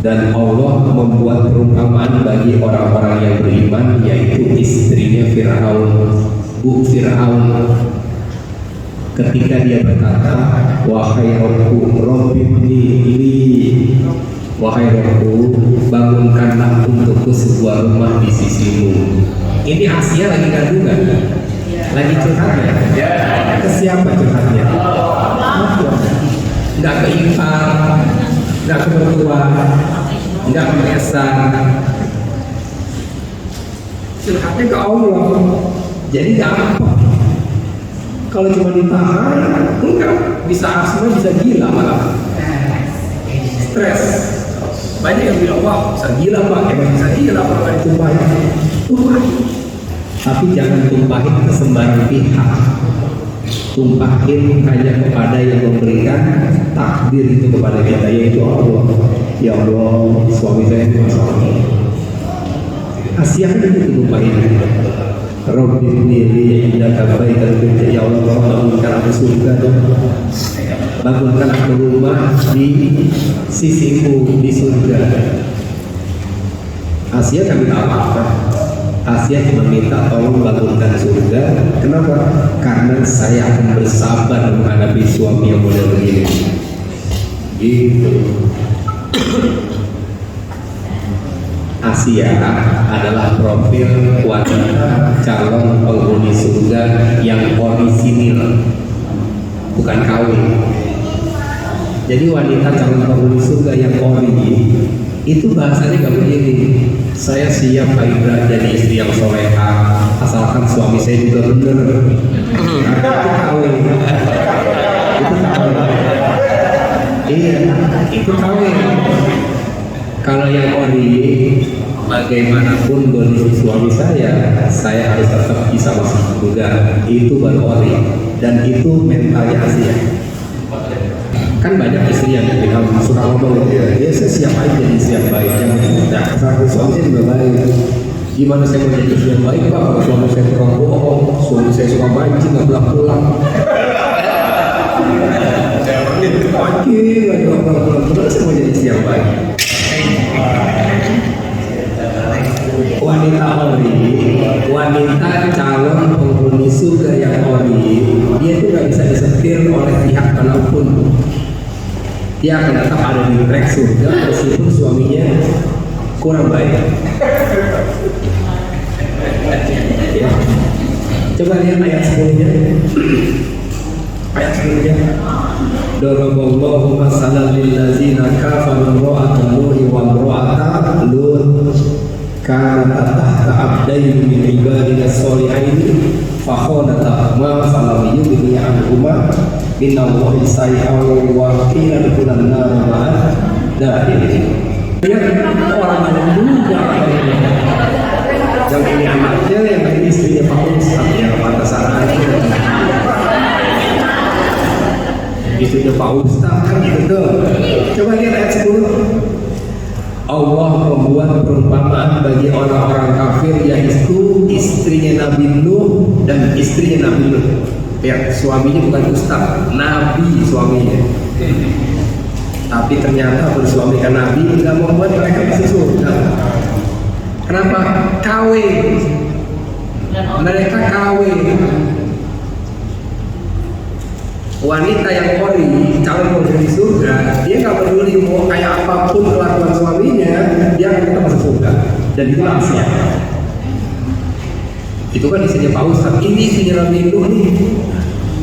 dan Allah membuat perumpamaan bagi orang-orang yang beriman, yaitu istrinya Firaun, Bu Firaun, ketika dia berkata, wahai Rabbku, Rabbibni li, wahai Rabbku, bangunkanlah untukku sebuah rumah di sisimu. Ini Asia lagi gaduh kan? Lagi curhatnya? Ke siapa curhatnya? Nggak ke ipar, nggak ke mertua, nggak ke besan, curhatnya ke Allah. Jadi nggak apa. Kalau cuma ditahan, enggak bisa asma, bisa gila malah, stres. Banyak yang bilang, wah bisa gila pak, emang bisa gila pak kalau ditumpahin. Tapi jangan tumpahin ke sembarang pihak. tumpahin hanya kepada yang memberikan takdir itu kepada kita, yaitu Allah. Ya Allah, suami saya itu masalah. Asia kan itu tumpahin. Rabbi nili indaka baitan fil jannah. Ya Allah, bangunkan aku surga dong. Bangunkan aku rumah di sisimu di surga. Asia kan minta apa? Asia cuma minta tolong bangunkan surga. Kenapa? Karena saya akan bersabar menghadapi suami yang model begini. Gitu. Asia adalah profil wanita calon penghuni surga yang orisinil, bukan KW. Jadi wanita calon penghuni surga yang ori itu bahasanya gak begini. Saya siap Pak Indra jadi istri yang soleha asalkan suami saya juga bener. Itu KW. Itu KW. Iya, itu KW. Kalau yang ori, bagaimanapun kondisi suami saya harus tetap bisa masuk surga. Itu baru ori, dan itu mentalnya Asia. Kan banyak istri yang bilang suka ngomong gitu ya, saya siap aja jadi istri yang baik. Yang nah, suami saya juga baik. Gimana saya mau jadi istri yang baik Pak? Kalau suami saya tukang bohong, suami saya suka mancing nggak pulang-pulang. Terus saya mau jadi istri yang baik. Wanita ori, wanita calon penghuni surga yang ori, dia itu nggak bisa disetir oleh pihak manapun. Dia akan tetap ada di track surga meskipun suaminya kurang baik. Ya. Coba lihat ayat 10-nya. Ayat 10-nya. Daraballahu masalan lil ladzina kafaru ra'atan nuhi wa ra'ata lut kanat tahta abdain min ibadina sholihaini fa khanatahuma falam yughni anhuma minallahi shay'an wa qila dukhulun nar ma'a dakhilin. Orang yang menduga yang ini anaknya, yang ini istrinya Pak Ustadz, yang pada saat itu istrinya Pak Ustadz kan gitu. Coba lihat ayat 10. Allah membuat perumpamaan bagi orang-orang kafir, yaitu istrinya Nabi Nuh dan istrinya Nabi Nuh. Ya, suaminya bukan Ustadz, Nabi suaminya. Tapi ternyata bersuamikan Nabi tidak membuat mereka bisa surga. Kenapa? KW. Mereka KW. Wanita yang ori, calon penghuni surga, dia nggak peduli mau kayak apapun kelakuan suaminya, dia akan tetap masuk surga. Dan itu Asia. Itu kan istrinya Pak Ustadz, ini istrinya Nabi Nuh nih.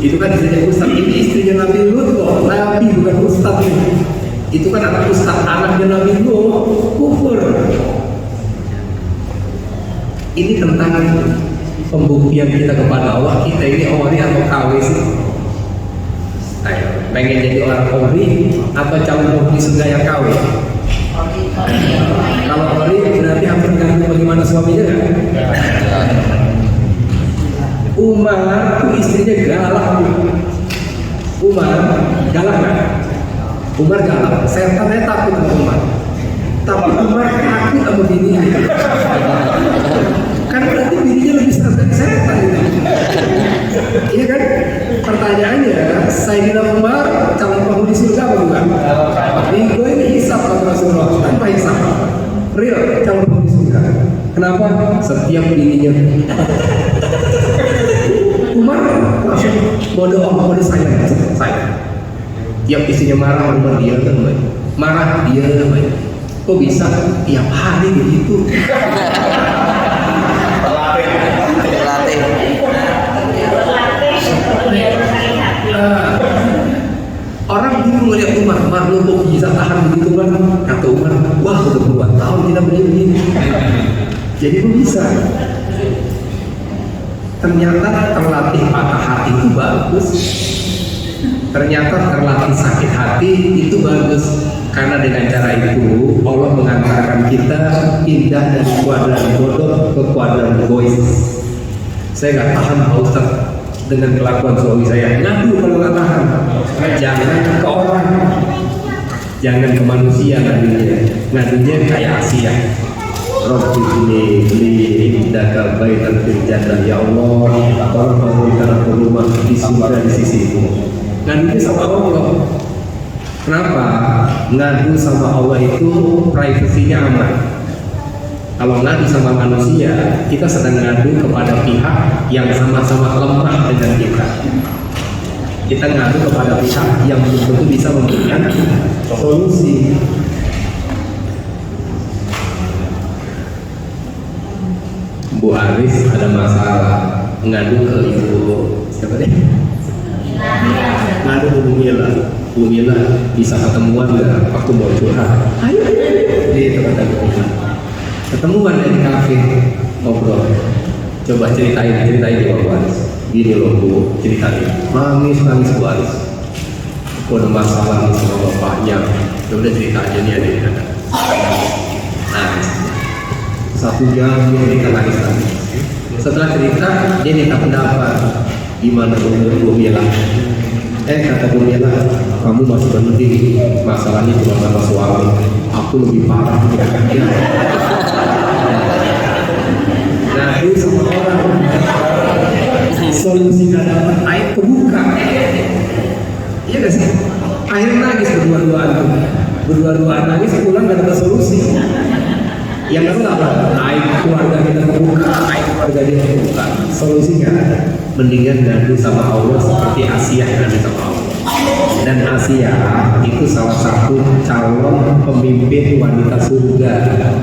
Itu kan istrinya Ustadz, ini istrinya Nabi Nuh kok. Nabi bukan Ustadz nih. Itu kan anak Ustadz, anaknya Nabi Nuh, kufur. Ini tentang pembuktian kita kepada Allah, kita ini ori atau KW sih? Ayo, pengen jadi orang ori atau calon penghuni surga yang KW? Kalau ori berarti hampir gantung bagaimana suaminya kan? Umar itu istrinya galak. Umar galak kan? Umar galak, setannya takut sama Umar. Tapi Umar takut sama bininya. Kan berarti bininya lebih setan dari setan gitu. Iya kan? Pertanyaannya, Sayyidina Umar calon penghuni surga apa bukan? Minggu ini hisab kata Rasulullah, tanpa hisab. Real calon penghuni surga. Kenapa? Setiap bininya Umar langsung mode sayang. Tiap istrinya marah, Umar dia kan baik. Marah dia baik. Kok bisa tiap hari begitu? Orang bingung melihat Umar, lu kok bisa tahan begitu kan? Kata Umar, wah udah puluhan tahun kita begini. Jadi kok bisa? Ternyata terlatih patah hati itu bagus. Ternyata terlatih sakit hati itu bagus. Karena dengan cara itu Allah mengantarkan kita pindah dari kuadran bodoh ke kuadran boys. Saya nggak tahan Pak Ustadz, dengan kelakuan suami saya. Ngadu kalau nggak tahan. Jangan ke orang, jangan ke manusia ngadunya kayak Asia. Rabbi ini indaka baitan fil jannah, ya Allah, tolong bangunkan aku rumah di surga di sisimu. Ngadunya sama Allah. Kenapa? Ngadu sama Allah itu privasinya aman. Kalau ngadu sama manusia, kita sedang ngadu kepada pihak yang sama-sama lemah dengan kita. Kita ngadu kepada pihak yang belum tentu bisa memberikan solusi. Bu Aris ada masalah, ngadu ke ibu siapa deh? Ngadu ke Bu Mila. Bu Mila bisa ketemuan nggak? Aku mau curhat. Ayo, gitu kata Bu Mila. Ketemuan di kafe, ngobrol. Coba ceritain di Bu Aris. Gini loh Bu, ceritain. Nangis Bu Aris. Aku ada masalah sama bapaknya. Udah cerita aja nih ada. Nangis. 1 jam dia cerita nangis. Setelah cerita dia minta pendapat. Gimana menurut Bu Mila? Kata Bu Mila, kamu masih penting. Masalahnya cuma sama suami. Aku lebih parah ya. Nah itu sama orang. Solusi gak dapat, air kebuka. Iya gak sih? Akhirnya nangis berdua-duaan nangis, pulang gak ada solusi. Yang kedua apa? Aib keluarga kita kebuka, aib keluarga dia kebuka. Solusinya mendingan ngadu sama Allah seperti Asia ngadu sama Allah. Dan Asia itu salah satu calon pemimpin wanita surga.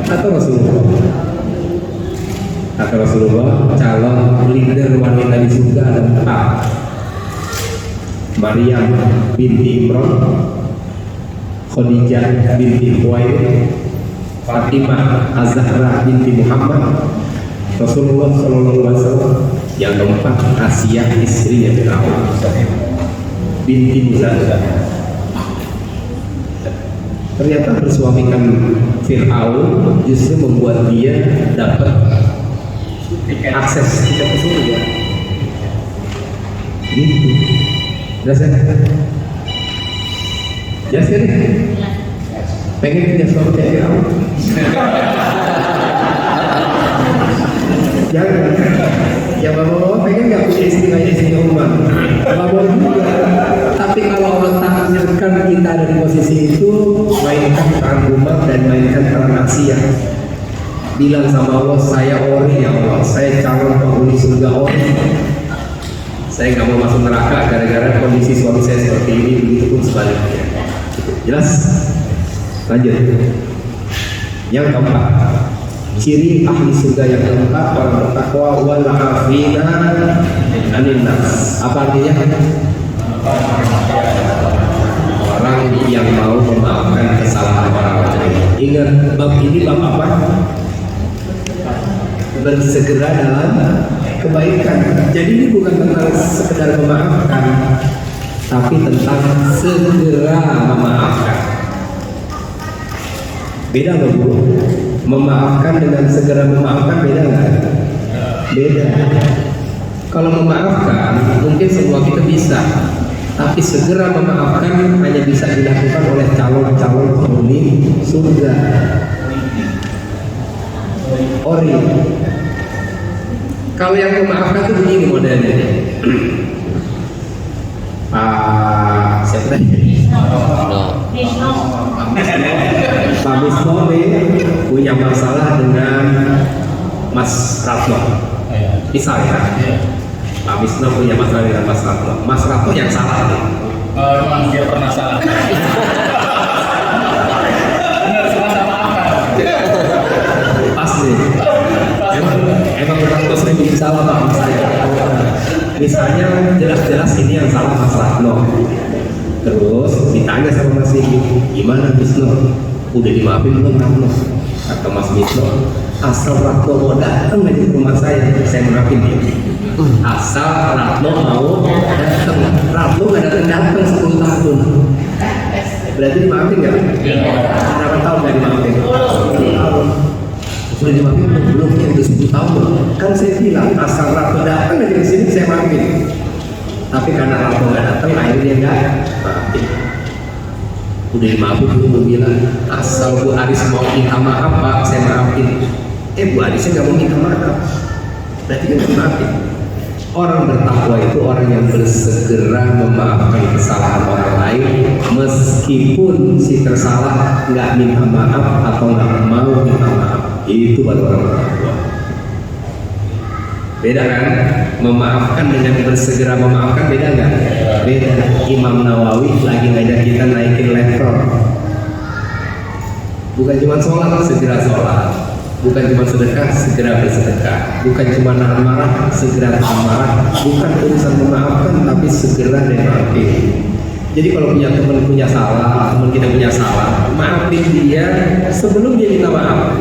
Atau Rasulullah calon leader wanita di surga ada 4. Maryam binti Imran, Khadijah binti Khuwailid, Fatimah Az-Zahra binti Muhammad, Rasulullah SAW. Yang keempat Asia istrinya Firaun binti Muzadzah. Ternyata bersuamikan Firaun justru membuat dia dapat akses tiket ke surga. Gitu. Jelas kan? Jelas kan? Pengen punya suami kayak Firaun? Jangan. Ya bapak-bapak pengen nggak punya istri kayak istrinya Umar? Bapak juga. Tapi kalau Allah takdirkan kita ada di posisi itu, mainkan peran Umar dan mainkan peran Asia. Bilang sama Allah, saya ori ya Allah, saya calon penghuni surga ori. Saya nggak mau masuk neraka gara-gara kondisi suami saya seperti ini, begitu pun sebaliknya. Jelas? Lanjut. Yang keempat, ciri ahli surga yang keempat, orang bertakwa wal afina anin nas. Apa artinya? Orang yang mau memaafkan kesalahan orang lain. Ingat bab ini bab apa? Bersegera dalam kebaikan. Jadi ini bukan tentang sekedar memaafkan, tapi tentang segera memaafkan. Beda nggak Bu? Memaafkan dengan segera memaafkan beda nggak? Beda. Kalau memaafkan mungkin semua kita bisa, tapi segera memaafkan hanya bisa dilakukan oleh calon-calon penghuni surga. Ori. Kalau yang memaafkan itu begini modelnya. Siapa tadi? Pak Misno punya masalah dengan Mas Ratno. Misalnya, Pak Misno punya masalah dengan Mas Ratno. Mas Ratno yang salah nih. Memang dia pernah salah. Benar, sama-sama apa? Pasti. Emang Ratno sering bikin salah Pak Mas saya. Misalnya jelas-jelas ini yang salah Mas Ratno. Terus ditanya sama Mas Sigi, gimana Misno? Udah dimaafin belum Ratno? Kata Mas Misno, asal Ratno mau datang aja ke rumah saya maafin dia. Asal Ratno mau datang. Ratno nggak datang 10 tahun. Berarti dimaafin nggak? Berapa tahun nggak dimaafin? 10 tahun. Sudah dimaafin belum? Udah 10 tahun. Kan saya bilang asal Ratno datang aja ke sini saya maafin. Tapi karena orang nggak datang, akhirnya dia nggak maafin. Udah dimaafin, Bu bilang, asal Bu Aris mau minta maaf Pak, saya maafin. Bu Arisnya nggak mau minta maaf, berarti kan maafin. Orang bertakwa itu orang yang bersegera memaafkan kesalahan orang lain, meskipun si tersalah nggak minta maaf atau nggak mau minta maaf. Itu baru orang bertakwa. Beda kan? Memaafkan dengan bersegera memaafkan beda nggak? Beda. Imam Nawawi lagi ngajak kita naikin level. Bukan cuma sholat, segera sholat. Bukan cuma sedekah, segera bersedekah. Bukan cuma nahan marah, segera tahan marah. Bukan urusan memaafkan, tapi segera memaafin. Jadi kalau punya teman punya salah, teman kita punya salah, maafin dia sebelum dia minta maaf.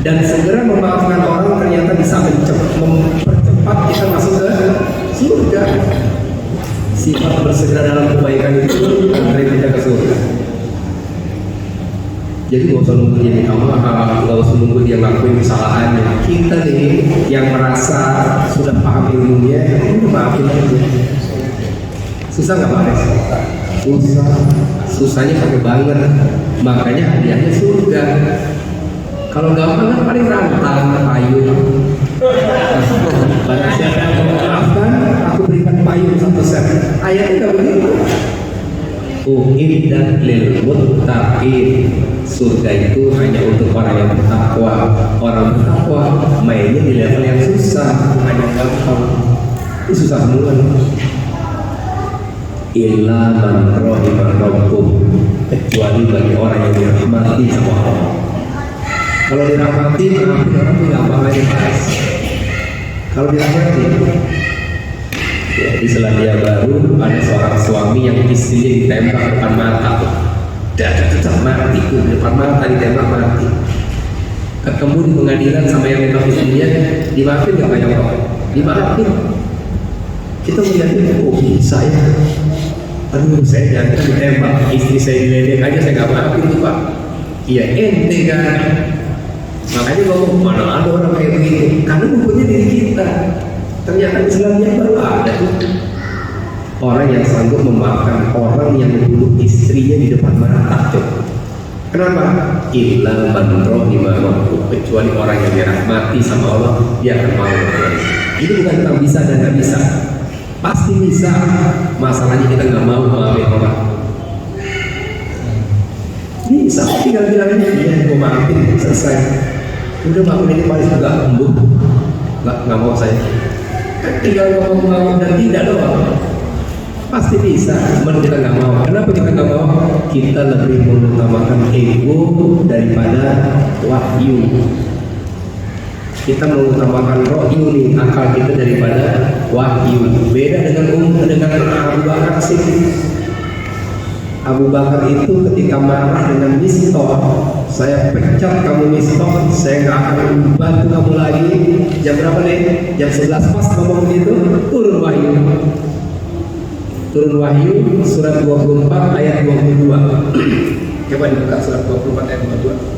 Dan segera memaafkan orang ternyata bisa mempercepat kita masuk ke surga. Sifat bersegera dalam kebaikan itu antarin kita ke surga. Jadi gak usah nunggu dia minta maaf, gak usah nunggu dia ngelakuin kesalahannya. Kita nih yang merasa sudah paham ilmunya, udah maafin aja. Susah nggak Pak? Susah. Susahnya pakai banget. Makanya hadiahnya surga. Kalau gampang kan paling rantang, payung. Barang siapa yang memaafkan, aku berikan payung 1 set. Ayatnya nggak begitu. Uiddat lil muttaqin. Surga itu hanya untuk orang yang bertakwa. Orang bertakwa mainnya di level yang susah, hanya gampang. Itu susah semua. Illa man rahimah rabbuh, kecuali bagi orang yang dirahmati sama Allah. Kalau dirahmati, maafin orang itu gampang aja Mas. Kalau dirahmati, ya, di Selandia Baru ada seorang suami yang istrinya ditembak depan mata. Tetap mati tuh, depan mata ditembak mati. Ketemu di pengadilan sama yang nembak istrinya, dimaafin nggak banyak orang? Dimaafin. Kita melihatnya, oh bisa ya. Aduh, saya jangan ditembak, istri saya diledek aja saya nggak maafin tuh Pak. Iya ente kan. Makanya ngomong mana ada orang kayak begitu, karena bukunya diri kita. Ternyata Islamnya baru ada tuh. Orang yang sanggup memaafkan orang yang membunuh istrinya di depan mata tuh. Kenapa? Illa man rahimah rabbuh, kecuali orang yang dirahmati sama Allah, dia akan mau. Ini bukan tentang bisa dan nggak bisa. Pasti bisa. Masalahnya kita nggak mau maafin orang. Bisa, tinggal bilang aja dia mau maafin, selesai. Udah maafin ini paling nggak embuk, nggak mau saya. Tinggal ngomong mau dan tidak doang. Pasti bisa, cuma kita nggak mau. Kenapa kita nggak mau? Kita lebih mengutamakan ego daripada wahyu. Kita mengutamakan rohyu nih, akal kita daripada wahyu. Beda dengan Abu Bakar sih. Abu Bakar itu ketika marah dengan Mistah, saya pecat kamu Mistah, saya nggak akan bantu kamu lagi. Jam berapa nih? Jam 11 pas ngomong gitu, turun wahyu. Turun wahyu surat 24 ayat 22. Coba dibuka surat 24 ayat 22.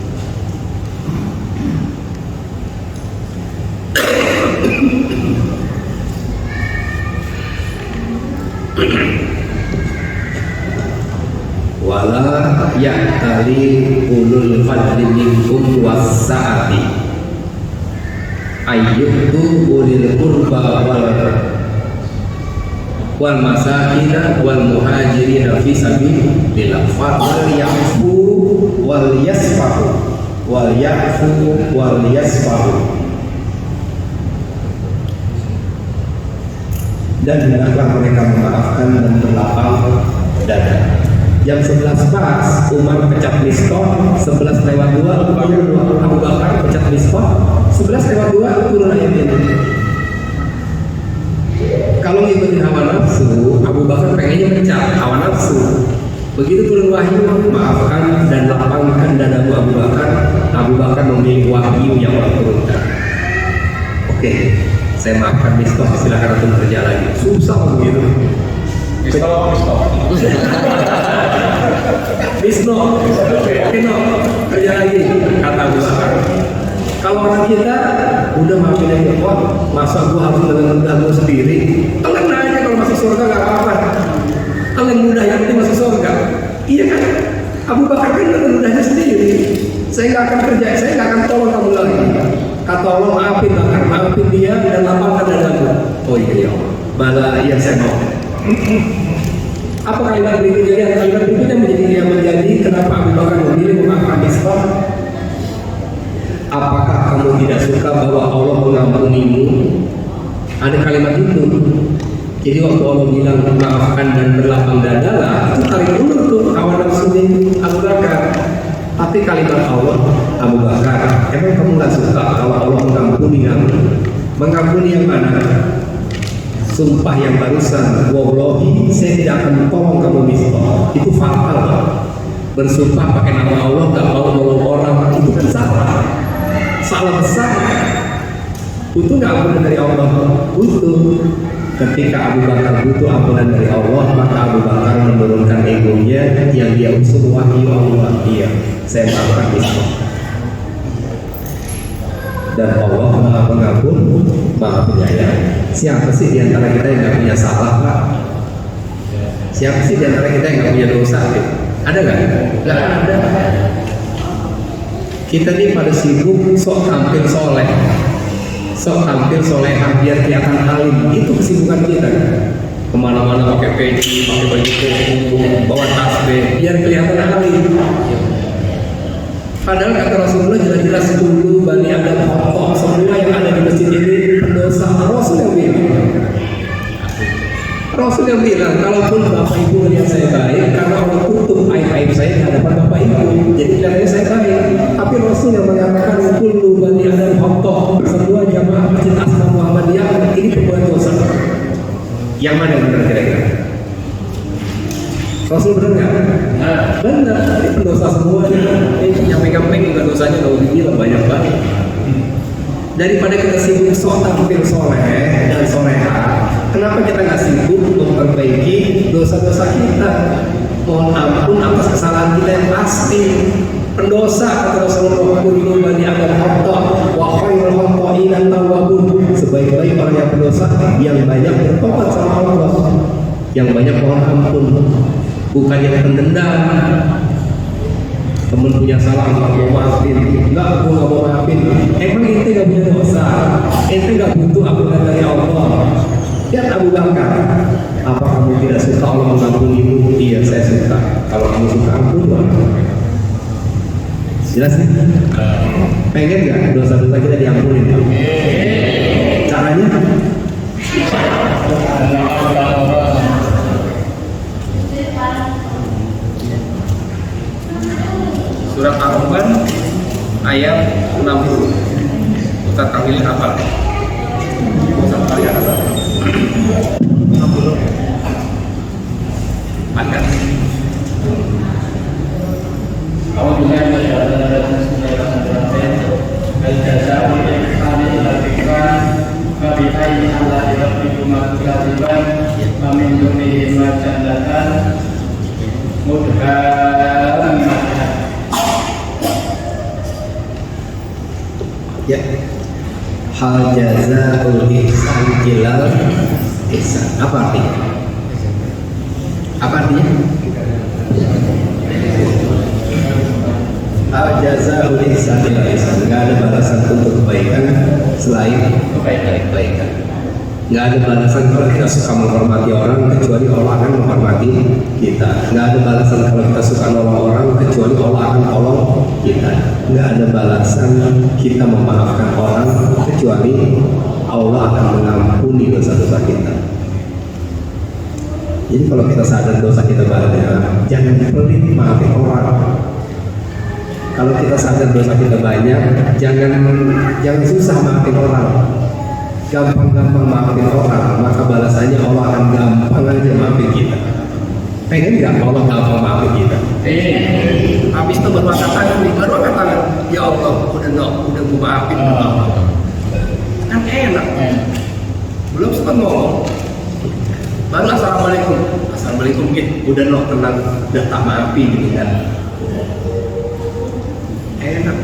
Wala ya'tali ulul fadli minkum was-sa'ati ayyutu ulil qurba wal masakina wal muhajirina fi sabilillah wal ya'fu wal yasfahu wal ya'fu wal yasfahu. Dan hendaklah mereka memaafkan dan berlapang dada. Jam 11 pas Umar pecat Mistah, 11 lewat 2 Abu Bakar pecat Mistah, 11 lewat 2 turun ayat ini. Kalau ngikutin hawa nafsu, Abu Bakar pengennya pecat hawa nafsu. Begitu turun wahyu, maafkan dan lapangkan dadamu Abu Bakar. Abu Bakar memilih wahyu yang Allah turunkan. Oke, saya maafkan Mistah, silakan antum kerja lagi. Susah begitu. Mistah. Bisno, kerja lagi, kata Abu Bakar. Kalau orang kita udah maafin aja, wah masa gua harus dengan mudah gua sendiri? Tenang aja kalau masih surga nggak apa-apa. Paling mudah yang penting masuk surga. Iya kan? Abu Bakar kan dengan mudahnya sendiri. Saya nggak akan kerja, saya nggak akan tolong kamu lagi. Kata Allah, maafin Bakar, maafin dia dan lapangkan dadamu. Oh iya, bala iya saya mau. Apa kalimat berikutnya? Kalimat berikutnya menjadi kenapa Abu Bakar memilih memaafkan Islam? Apakah kamu tidak suka bahwa Allah mengampunimu? Ada kalimat itu. Jadi waktu Allah bilang maafkan dan berlapang dadalah, itu tarik dulu tuh kawan nafsunya Abu Bakar. Tapi kalimat Allah, Abu Bakar, emang kamu nggak suka kalau Allah mengampuni kamu? Mengampuni yang mana? Sumpah yang barusan, wallahi saya tidak akan tolong kamu misbah. Itu fatal. Bersumpah pakai nama Allah nggak mau nolong orang, itu salah. Salah besar. Butuh nggak ampunan dari Allah? Butuh. Ketika Abu Bakar butuh ampunan dari Allah, maka Abu Bakar menurunkan egonya yang dia usul wahyu Allah. Iya, saya maafkan misbah. Dan Allah Maha Pengampun, Maha Penyayang. Siapa sih di antara kita yang nggak punya salah, Pak? Siapa sih di antara kita yang nggak punya dosa? Ada nggak? Nggak ada. Kita nih pada sibuk sok tampil soleh, sok tampil solehah biar kelihatan alim. Itu kesibukan kita. Kemana-mana pakai peci, pakai baju koko, bawa tasbih, biar kelihatan alim. Padahal kata Rasulullah jelas-jelas dulu Bani Adam pokok semua yang ada di masjid ini pendosa. Rasul yang bilang kalaupun bapak ibu melihat saya baik karena Allah tutup aib-aib saya di hadapan bapak ibu, jadi kelihatannya saya baik. Tapi Rasul yang mengatakan kullu Bani Adam pokok semua jamaah masjid Asma Muhammadiyah ini berbuat dosa. Yang mana yang benar kira-kira? Rasul benar nggak? Benar, ini pendosa semua. Yang pegang-pegang juga dosanya kalau dibilang banyak banget. Daripada kita sibuk sok tampil soleh dan soleha, kenapa kita nggak sibuk memperbaiki dosa-dosa kita? Mohon ampun atas kesalahan kita yang pasti. Pendosa kata Rasulullah, kullu bani adam khata' wa khairul khata'in tawwabun. Sebaik-baik orang yang pendosa yang banyak bertobat sama Allah, yang banyak mohon ampun. Bukan yang pendendam. Temen punya salah nggak mau maafin, nggak aku nggak mau maafin. Emang ente nggak punya dosa, ente nggak butuh ampunan dari Allah. Lihat Abu Bakar, apa kamu tidak suka Allah mengampunimu? Iya saya suka. Kalau kamu suka ampun, jelas nih. Pengen nggak dosa-dosa kita diampunin? Caranya? Surat Ar-Rahman ayat 60. Ustaz Kamil hafal. Ustaz Kamil hafal. 60. Makan. Kalau bisa al-jazaa wal ihsan ila dzikran fa bi ayyi ala rabbikum katiban wa min dunihi ma jannatan mudhamatan. Ya, hal jazaul ihsan ilal ihsan. Apa artinya? Apa artinya? Hal jazaul ihsan ilal ihsan. Nggak ada balasan untuk kebaikan selain kebaikan. Nggak ada balasan kalau kita suka menghormati orang kecuali Allah akan menghormati kita. Nggak ada balasan kalau kita suka nolong orang kecuali Allah akan tolong kita. Nggak ada balasan kita memaafkan orang kecuali Allah akan mengampuni dosa-dosa kita. Jadi kalau kita sadar dosa kita banyak, jangan pelit maafin orang. Kalau kita sadar dosa kita banyak, jangan susah maafin orang. Gampang-gampang maafin orang, maka balasannya Allah akan gampang aja maafin kita. Pengen nggak Allah gampang maafin kita? Habis itu baru angkat tangan nih, baru angkat tangan. Ya Allah, udah gue maafin. Kan enak. Belum sempat ngomong. Baru assalamualaikum. Assalamualaikum gitu. Udah tenang, udah tak maafin gitu kan. Enak.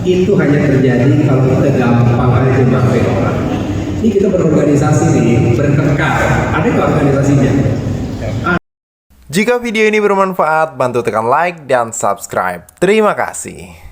Itu hanya terjadi kalau kita gampang aja maafin orang. Ini kita berorganisasi nih, bertengkar. Ada nggak organisasinya? Jika video ini bermanfaat, bantu tekan like dan subscribe. Terima kasih.